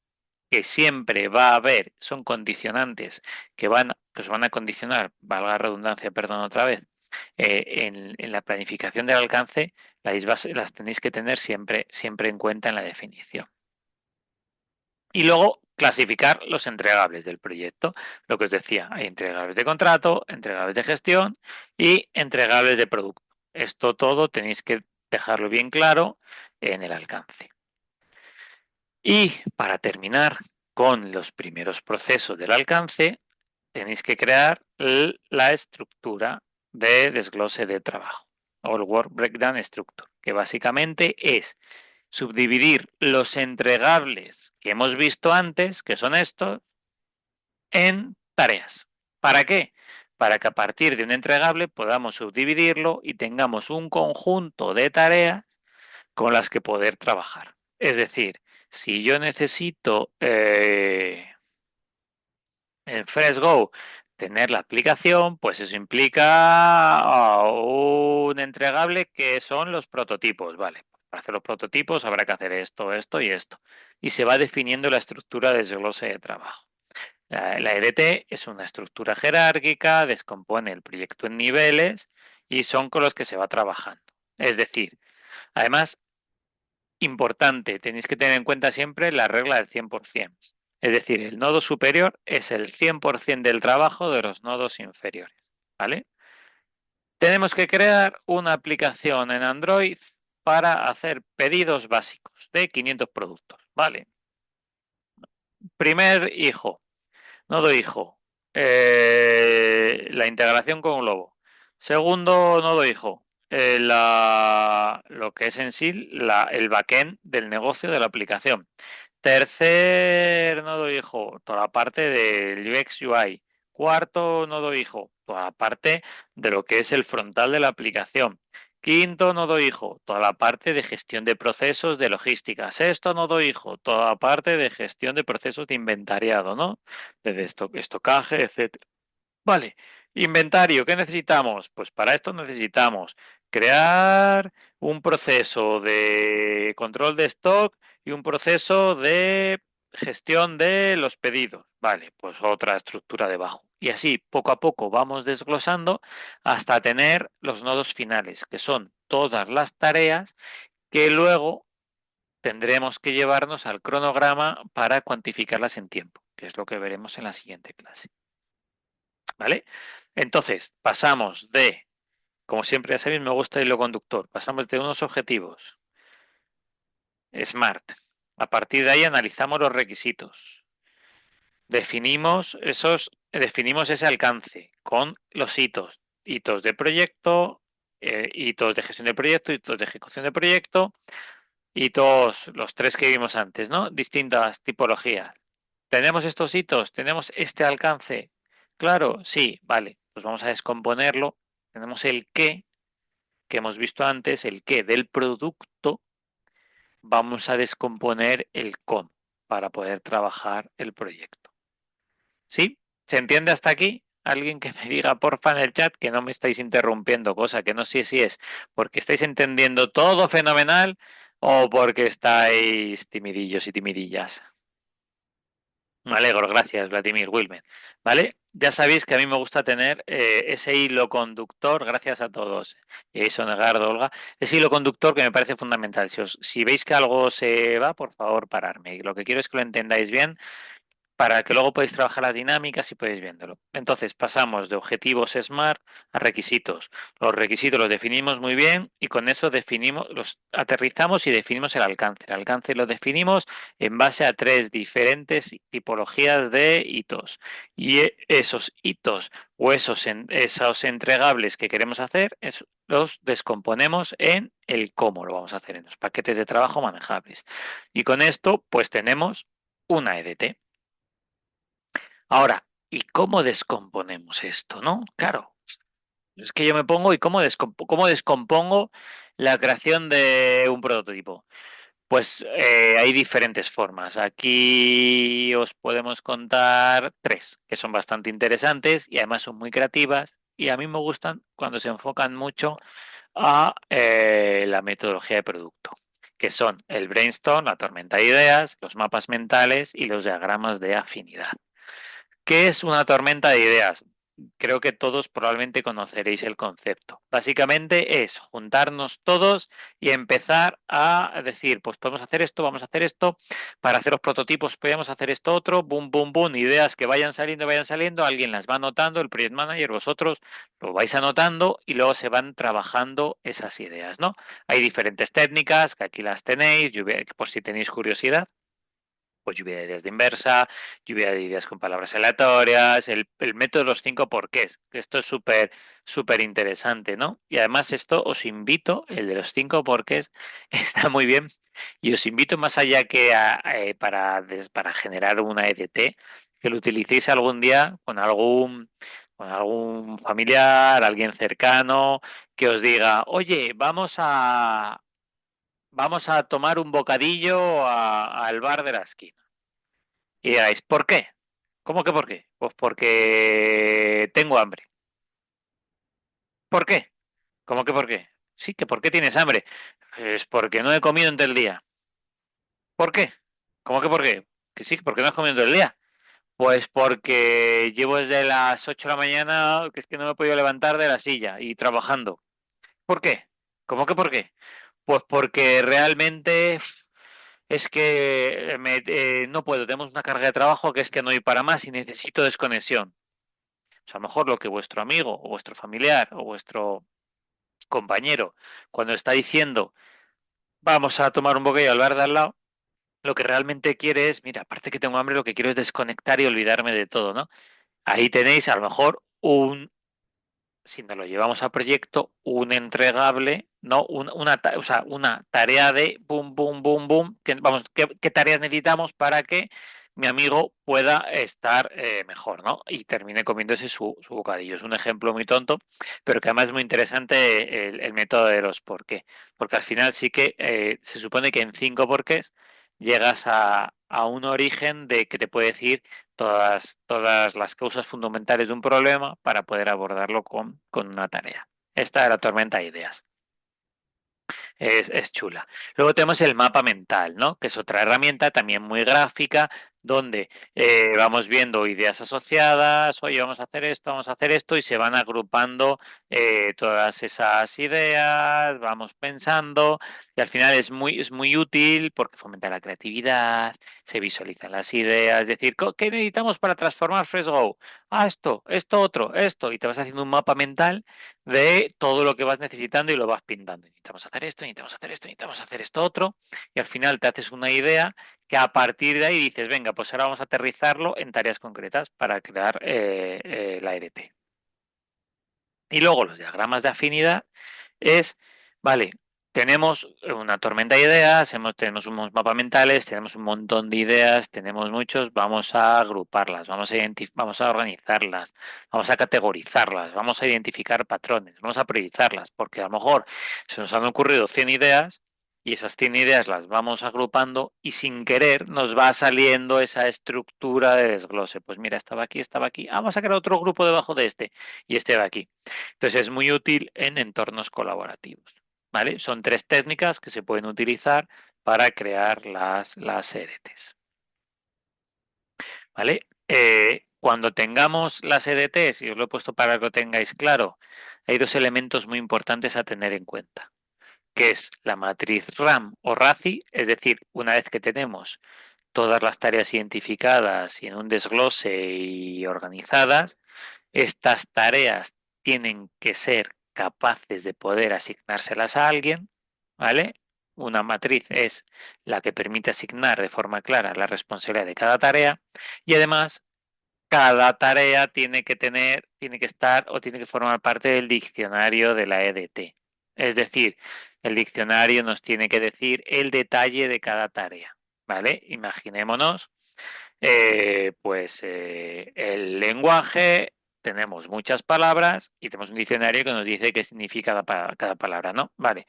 que siempre va a haber, son condicionantes que os van a condicionar, valga la redundancia, perdón otra vez, en la planificación del alcance, las tenéis que tener siempre en cuenta en la definición. Y luego clasificar los entregables del proyecto. Lo que os decía, hay entregables de contrato, entregables de gestión y entregables de producto. Esto todo tenéis que dejarlo bien claro en el alcance. Y para terminar con los primeros procesos del alcance, tenéis que crear la estructura de desglose de trabajo o el Work Breakdown Structure, que básicamente es subdividir los entregables que hemos visto antes, que son estos, en tareas. ¿Para qué? Para que a partir de un entregable podamos subdividirlo y tengamos un conjunto de tareas con las que poder trabajar. Es decir, si yo necesito en FreshGo tener la aplicación, pues eso implica un entregable que son los prototipos, ¿vale? Para hacer los prototipos habrá que hacer esto, esto y esto. Y se va definiendo la estructura de desglose de trabajo. La EDT es una estructura jerárquica, descompone el proyecto en niveles y son con los que se va trabajando. Es decir, además, importante, tenéis que tener en cuenta siempre la regla del 100%. Es decir, el nodo superior es el 100% del trabajo de los nodos inferiores. ¿Vale? Tenemos que crear una aplicación en Android para hacer pedidos básicos de 500 productos. ¿Vale? Primer hijo, nodo hijo, la integración con Globo. Segundo nodo hijo, lo que es en sí el backend del negocio de la aplicación. Tercer nodo hijo, toda la parte del UX UI. Cuarto nodo hijo, toda la parte de lo que es el frontal de la aplicación. Quinto nodo hijo, toda la parte de gestión de procesos de logística. Sexto nodo hijo, toda la parte de gestión de procesos de inventariado, ¿no? Desde estocaje, etcétera. Vale, inventario, ¿qué necesitamos? Pues para esto necesitamos crear un proceso de control de stock y un proceso de gestión de los pedidos. Vale, pues otra estructura debajo. Y así, poco a poco, vamos desglosando hasta tener los nodos finales, que son todas las tareas que luego tendremos que llevarnos al cronograma para cuantificarlas en tiempo, que es lo que veremos en la siguiente clase. ¿Vale? Entonces, pasamos de, como siempre ya sabéis, me gusta el hilo conductor, pasamos de unos objetivos SMART. A partir de ahí analizamos los requisitos. Definimos ese alcance con los hitos. Hitos de proyecto, hitos de gestión de proyecto, hitos de ejecución de proyecto, hitos, los tres que vimos antes, ¿no? Distintas tipologías. ¿Tenemos estos hitos? ¿Tenemos este alcance? Claro, sí, vale. Pues vamos a descomponerlo. Tenemos el qué, que hemos visto antes, el qué del producto. Vamos a descomponer el cómo para poder trabajar el proyecto. ¿Sí? ¿Se entiende hasta aquí? Alguien que me diga, porfa, en el chat que no me estáis interrumpiendo, cosa que no sé si es porque estáis entendiendo todo fenomenal o porque estáis timidillos y timidillas. Me alegro, gracias, Vladimir Wilmer. ¿Vale? Ya sabéis que a mí me gusta tener ese hilo conductor, gracias a todos, Jason, Edgardo, Olga, ese hilo conductor que me parece fundamental. Si veis que algo se va, por favor, pararme. Lo que quiero es que lo entendáis bien para que luego podáis trabajar las dinámicas y podéis viéndolo. Entonces pasamos de objetivos SMART a requisitos. Los requisitos los definimos muy bien y con eso los aterrizamos y definimos el alcance. El alcance lo definimos en base a tres diferentes tipologías de hitos. Y esos hitos o esos entregables que queremos hacer los descomponemos en el cómo lo vamos a hacer, en los paquetes de trabajo manejables. Y con esto pues tenemos una EDT. Ahora, ¿y cómo descomponemos esto, no? Claro, es que yo me pongo y cómo descompongo la creación de un prototipo. Pues hay diferentes formas. Aquí os podemos contar tres, que son bastante interesantes y además son muy creativas. Y a mí me gustan cuando se enfocan mucho a la metodología de producto, que son el brainstorm, la tormenta de ideas, los mapas mentales y los diagramas de afinidad. ¿Qué es una tormenta de ideas? creo que todos probablemente conoceréis el concepto. Básicamente es juntarnos todos y empezar a decir, pues podemos hacer esto, vamos a hacer esto, para hacer los prototipos podemos hacer esto otro, boom, boom, boom, ideas que vayan saliendo, alguien las va anotando, el project manager, vosotros lo vais anotando y luego se van trabajando esas ideas, ¿no? Hay diferentes técnicas, que aquí las tenéis, por si tenéis curiosidad, pues lluvia de ideas de inversa, lluvia de ideas con palabras aleatorias, el método de los 5 porqués, que esto es súper interesante, ¿no? Y además esto os invito, el de los 5 porqués, está muy bien, y os invito más allá que para generar una EDT, que lo utilicéis algún día con algún familiar, alguien cercano, que os diga, oye, vamos a tomar un bocadillo al bar de la esquina. Y digáis, ¿por qué? ¿Cómo que por qué? Pues porque tengo hambre. ¿Por qué? ¿Cómo que por qué? Sí, que ¿por qué tienes hambre? Es porque no he comido en todo el día. ¿Por qué? ¿Cómo que por qué? Que sí, porque no has comido en todo el día. Pues porque llevo desde las 8 de la mañana, que es que no me he podido levantar de la silla y trabajando. ¿Por qué? ¿Cómo que por qué? Pues porque realmente es que no puedo, tenemos una carga de trabajo que es que no hay para más y necesito desconexión. O sea, a lo mejor lo que vuestro amigo o vuestro familiar o vuestro compañero, cuando está diciendo vamos a tomar un bocadillo al bar de al lado, lo que realmente quiere es, mira, aparte que tengo hambre, lo que quiero es desconectar y olvidarme de todo, ¿no? Ahí tenéis a lo mejor si nos lo llevamos a proyecto, un entregable, ¿no? O sea, una tarea de boom, boom, boom, boom. Vamos, ¿qué tareas necesitamos para que mi amigo pueda estar mejor, ¿no? Y termine comiéndose su bocadillo. Es un ejemplo muy tonto, pero que además es muy interesante el método de los por qué. Porque al final sí que se supone que en 5 porqués llegas a un origen de que te puede decir todas las causas fundamentales de un problema para poder abordarlo con una tarea. Esta es la tormenta de ideas. Es chula. Luego tenemos el mapa mental, ¿no? Que es otra herramienta también muy gráfica, donde vamos viendo ideas asociadas, oye, vamos a hacer esto, y se van agrupando todas esas ideas, vamos pensando, y al final es muy útil porque fomenta la creatividad, se visualizan las ideas, es decir, ¿qué necesitamos para transformar FreshGo? Ah, esto otro, esto, y te vas haciendo un mapa mental de todo lo que vas necesitando y lo vas pintando. Necesitamos hacer esto, necesitamos hacer esto, necesitamos hacer esto otro, y al final te haces una idea que a partir de ahí dices, venga, pues ahora vamos a aterrizarlo en tareas concretas para crear la EDT. Y luego los diagramas de afinidad es, vale, tenemos una tormenta de ideas, tenemos unos mapas mentales, tenemos un montón de ideas, tenemos muchos, vamos a agruparlas, vamos a organizarlas, vamos a categorizarlas, vamos a identificar patrones, vamos a priorizarlas, porque a lo mejor se nos han ocurrido 100 ideas y esas 100 ideas las vamos agrupando y sin querer nos va saliendo esa estructura de desglose. Pues mira, estaba aquí, vamos a crear otro grupo debajo de y este va aquí. Entonces es muy útil en entornos colaborativos, ¿vale? Son 3 técnicas que se pueden utilizar para crear las EDTs, ¿vale? Cuando tengamos las EDTs, y os lo he puesto para que lo tengáis claro, hay 2 elementos muy importantes a tener en cuenta, que es la matriz RAM o RACI, es decir, una vez que tenemos todas las tareas identificadas y en un desglose y organizadas, estas tareas tienen que ser capaces de poder asignárselas a alguien, ¿vale? Una matriz es la que permite asignar de forma clara la responsabilidad de cada tarea y además cada tarea tiene que estar o tiene que formar parte del diccionario de la EDT. Es decir, el diccionario nos tiene que decir el detalle de cada tarea, ¿vale? Imaginémonos el lenguaje, tenemos muchas palabras y tenemos un diccionario que nos dice qué significa cada palabra, ¿no? Vale,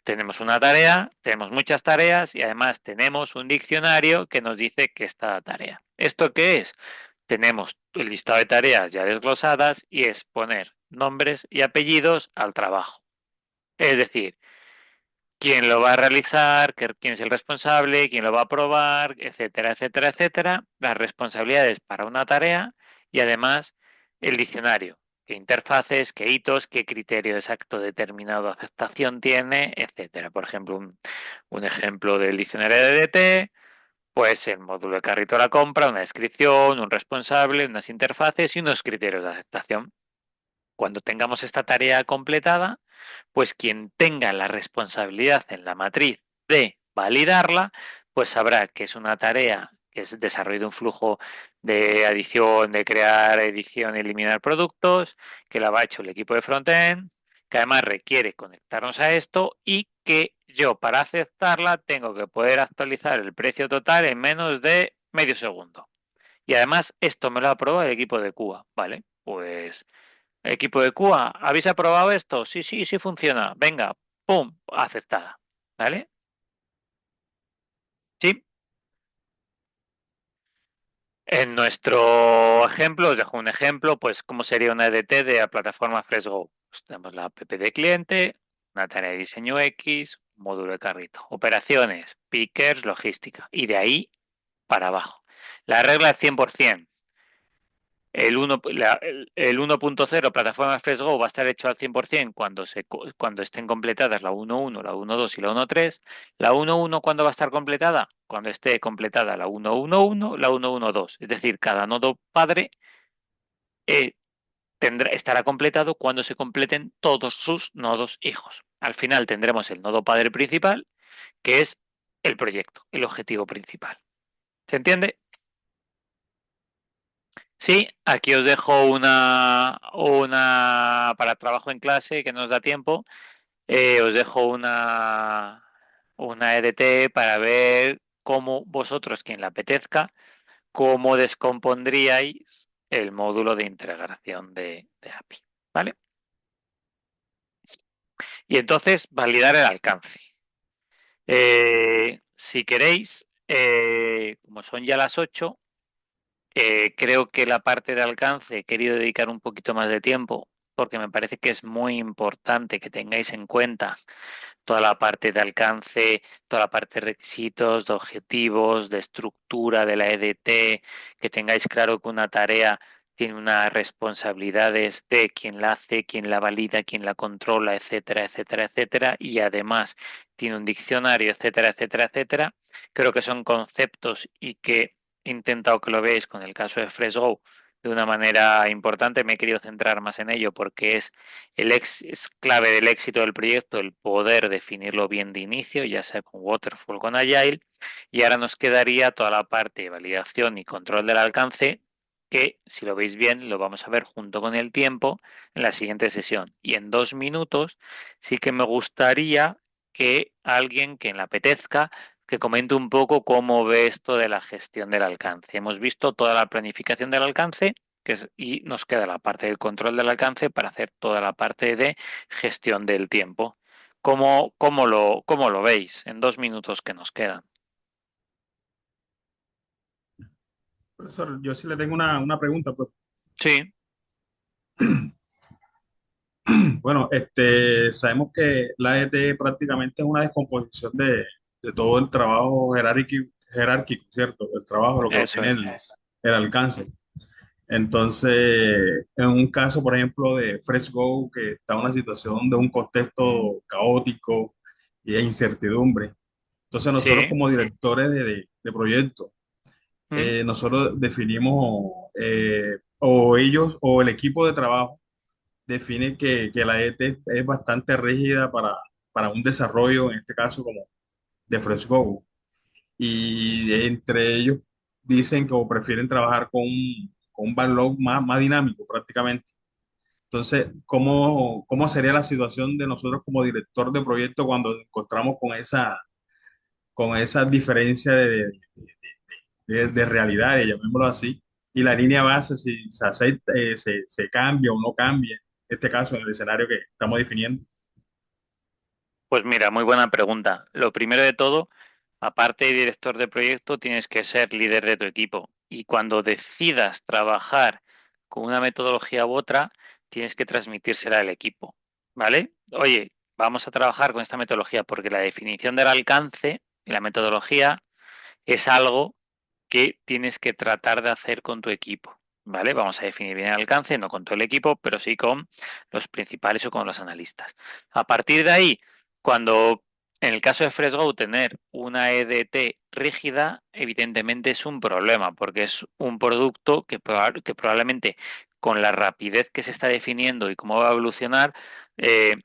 tenemos una tarea, tenemos muchas tareas y además tenemos un diccionario que nos dice qué es cada tarea. ¿Esto qué es? Tenemos el listado de tareas ya desglosadas y es poner nombres y apellidos al trabajo. Es decir, quién lo va a realizar, quién es el responsable, quién lo va a aprobar, etcétera, etcétera, etcétera, las responsabilidades para una tarea y además el diccionario. qué interfaces, qué hitos, qué criterio exacto determinado de aceptación tiene, etcétera. Por ejemplo, un ejemplo del diccionario de DT, pues el módulo de carrito a la compra, una descripción, un responsable, unas interfaces y unos criterios de aceptación. Cuando tengamos esta tarea completada, pues quien tenga la responsabilidad en la matriz de validarla, pues sabrá que es una tarea que es desarrollo de un flujo de adición, de crear, edición, eliminar productos, que la ha hecho el equipo de frontend, que además requiere conectarnos a esto y que yo para aceptarla tengo que poder actualizar el precio total en menos de medio segundo. Y además esto me lo aprobó el equipo de Cuba, ¿vale? Pues equipo de Cuba, ¿habéis aprobado esto? Sí, sí, sí funciona. Venga, pum, aceptada. ¿Vale? Sí. En nuestro ejemplo, os dejo un ejemplo, pues cómo sería una EDT de la plataforma FreshGo. Pues tenemos la app de cliente, una tarea de diseño X, un módulo de carrito. Operaciones, pickers, logística. Y de ahí para abajo. La regla es 100%. El 1.0 plataforma FreshGo va a estar hecho al 100% cuando estén completadas la 1.1, la 1.2 y la 1.3. La 1.1, ¿cuándo va a estar completada? Cuando esté completada la 1.1.1, la 1.1.2. Es decir, cada nodo padre eh, estará completado cuando se completen todos sus nodos hijos. Al final tendremos el nodo padre principal, que es el proyecto, el objetivo principal. ¿Se entiende? Sí, aquí os dejo una para trabajo en clase que nos da tiempo. Os dejo una EDT para ver cómo vosotros, quien le apetezca, cómo descompondríais el módulo de integración de API. ¿Vale? Y entonces validar el alcance. Si queréis, como son ya las 8. Creo que la parte de alcance he querido dedicar un poquito más de tiempo porque me parece que es muy importante que tengáis en cuenta toda la parte de alcance, toda la parte de requisitos, de objetivos, de estructura de la EDT, que tengáis claro que una tarea tiene unas responsabilidades de quién la hace, quién la valida, quién la controla, etcétera, etcétera, etcétera, y además tiene un diccionario, etcétera, etcétera, etcétera. Creo que son conceptos y que he intentado que lo veáis con el caso de FreshGo de una manera importante. Me he querido centrar más en ello porque es clave del éxito del proyecto el poder definirlo bien de inicio, ya sea con Waterfall o con Agile. Y ahora nos quedaría toda la parte de validación y control del alcance, que si lo veis bien lo vamos a ver junto con el tiempo en la siguiente sesión. Y en 2 minutos sí que me gustaría que alguien que le apetezca que comente un poco cómo ve esto de la gestión del alcance. Hemos visto toda la planificación del alcance y nos queda la parte del control del alcance para hacer toda la parte de gestión del tiempo. ¿Cómo lo veis en 2 minutos que nos quedan? Profesor, yo sí le tengo una pregunta, pues. Sí, Bueno, sabemos que la ET prácticamente es una descomposición de todo el trabajo jerárquico, ¿cierto? El trabajo, lo que eso tiene es. el alcance. Entonces, en un caso, por ejemplo, de FreshGo, que está en una situación de un contexto caótico y de incertidumbre. Entonces, nosotros Sí. como directores de proyectos, ¿Mm? nosotros definimos, o ellos, o el equipo de trabajo, define que la ET es bastante rígida para un desarrollo, en este caso como de FreshGo. Y entre ellos dicen que o prefieren trabajar con un backlog más dinámico prácticamente. Entonces, ¿cómo sería la situación de nosotros como director de proyecto cuando nos encontramos con esa diferencia de realidades, llamémoslo así? Y la línea base, si se acepta, se cambia o no cambia, en este caso, en el escenario que estamos definiendo. Pues mira, muy buena pregunta. Lo primero de todo, aparte de director de proyecto, tienes que ser líder de tu equipo. Y cuando decidas trabajar con una metodología u otra, tienes que transmitírsela al equipo. ¿Vale? Oye, vamos a trabajar con esta metodología porque la definición del alcance y la metodología es algo que tienes que tratar de hacer con tu equipo. ¿vale? Vamos a definir bien el alcance, no con todo el equipo, pero sí con los principales o con los analistas. A partir de ahí, cuando en el caso de FreshGo tener una EDT rígida, evidentemente es un problema, porque es un producto que probablemente con la rapidez que se está definiendo y cómo va a evolucionar, eh,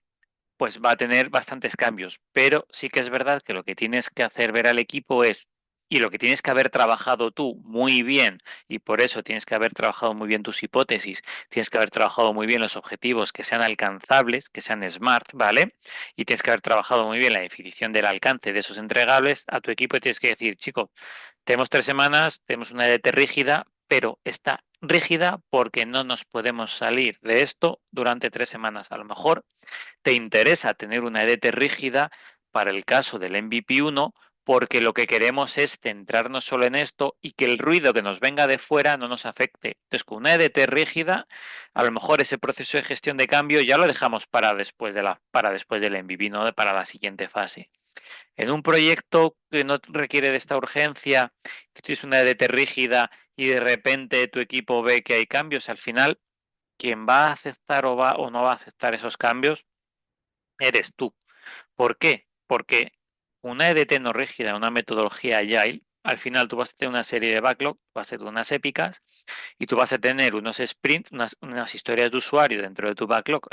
pues va a tener bastantes cambios, pero sí que es verdad que lo que tienes que hacer ver al equipo es, y lo que tienes que haber trabajado tú muy bien, y por eso tienes que haber trabajado muy bien tus hipótesis, tienes que haber trabajado muy bien los objetivos que sean alcanzables, que sean smart, ¿vale? Y tienes que haber trabajado muy bien la definición del alcance de esos entregables a tu equipo y tienes que decir, chico, tenemos 3 semanas, tenemos una EDT rígida, pero está rígida porque no nos podemos salir de esto durante 3 semanas. A lo mejor te interesa tener una EDT rígida para el caso del MVP1 porque lo que queremos es centrarnos solo en esto y que el ruido que nos venga de fuera no nos afecte. Entonces, con una EDT rígida, a lo mejor ese proceso de gestión de cambio ya lo dejamos para después del MVP, no para la siguiente fase. En un proyecto que no requiere de esta urgencia, que tienes una EDT rígida y de repente tu equipo ve que hay cambios, al final quien va a aceptar o no va a aceptar esos cambios eres tú. ¿Por qué? Porque una EDT no rígida, una metodología agile, al final tú vas a tener una serie de backlog, vas a tener unas épicas y tú vas a tener unos sprints, unas historias de usuario dentro de tu backlog,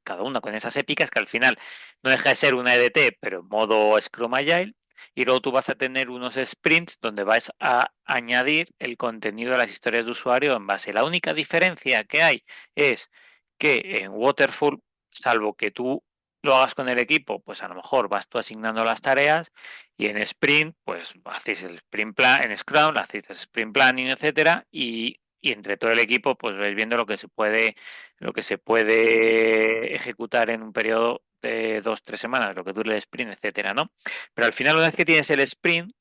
cada una con esas épicas que al final no deja de ser una EDT, pero en modo Scrum Agile. Y luego tú vas a tener unos sprints donde vas a añadir el contenido de las historias de usuario en base. La única diferencia que hay es que en Waterfall, salvo que tú lo hagas con el equipo, pues a lo mejor vas tú asignando las tareas y en Sprint, pues hacéis el Sprint Plan, en Scrum, hacéis el Sprint Planning, etcétera, y entre todo el equipo, pues vais viendo lo que se puede ejecutar en un periodo de 2, 3 semanas, lo que dure el sprint, etcétera, ¿no? Pero al final, una vez que tienes el sprint,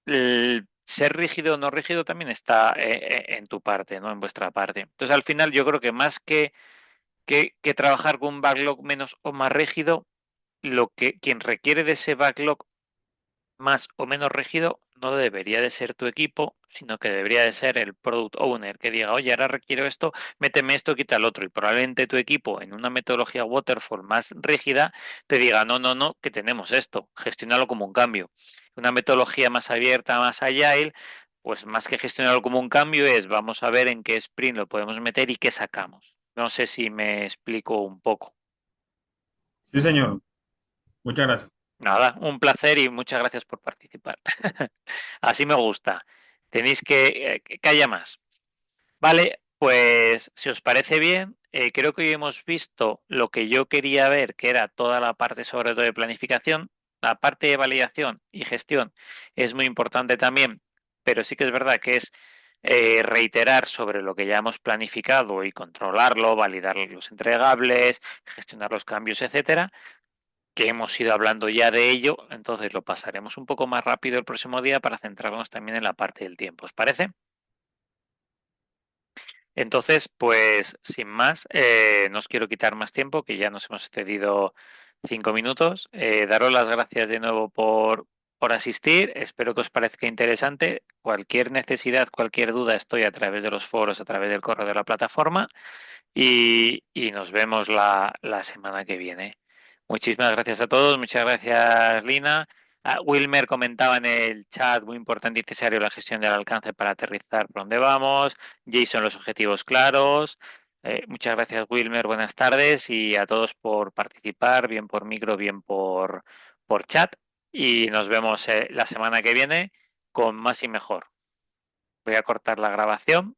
el ser rígido o no rígido también está en tu parte, ¿no? En vuestra parte. Entonces, al final, yo creo que más que trabajar con un backlog menos o más rígido, quien requiere de ese backlog más o menos rígido no debería de ser tu equipo, sino que debería de ser el product owner que diga, oye, ahora requiero esto, méteme esto, quita el otro. Y probablemente tu equipo en una metodología waterfall más rígida te diga, no, no, no, que tenemos esto, gestiónalo como un cambio. Una metodología más abierta, más agile, pues más que gestionarlo como un cambio es, vamos a ver en qué sprint lo podemos meter y qué sacamos. No sé si me explico un poco. Sí, señor. Muchas gracias. Nada, un placer y muchas gracias por participar. Así me gusta. Tenéis que haya más. Vale, pues si os parece bien, creo que hoy hemos visto lo que yo quería ver, que era toda la parte sobre todo de planificación. La parte de validación y gestión es muy importante también, pero sí que es verdad que es reiterar sobre lo que ya hemos planificado y controlarlo, validar los entregables, gestionar los cambios, etcétera, que hemos ido hablando ya de ello, entonces lo pasaremos un poco más rápido el próximo día para centrarnos también en la parte del tiempo. ¿Os parece? Entonces, pues sin más, no os quiero quitar más tiempo, que ya nos hemos excedido 5 minutos. Daros las gracias de nuevo por asistir. Espero que os parezca interesante. Cualquier necesidad, cualquier duda, estoy a través de los foros, a través del correo de la plataforma y nos vemos la semana que viene. Muchísimas gracias a todos, muchas gracias Lina. Wilmer comentaba en el chat, muy importante y necesario la gestión del alcance para aterrizar por dónde vamos. Jason, los objetivos claros. Muchas gracias Wilmer, buenas tardes y a todos por participar, bien por micro, bien por chat. Y nos vemos la semana que viene con más y mejor. Voy a cortar la grabación.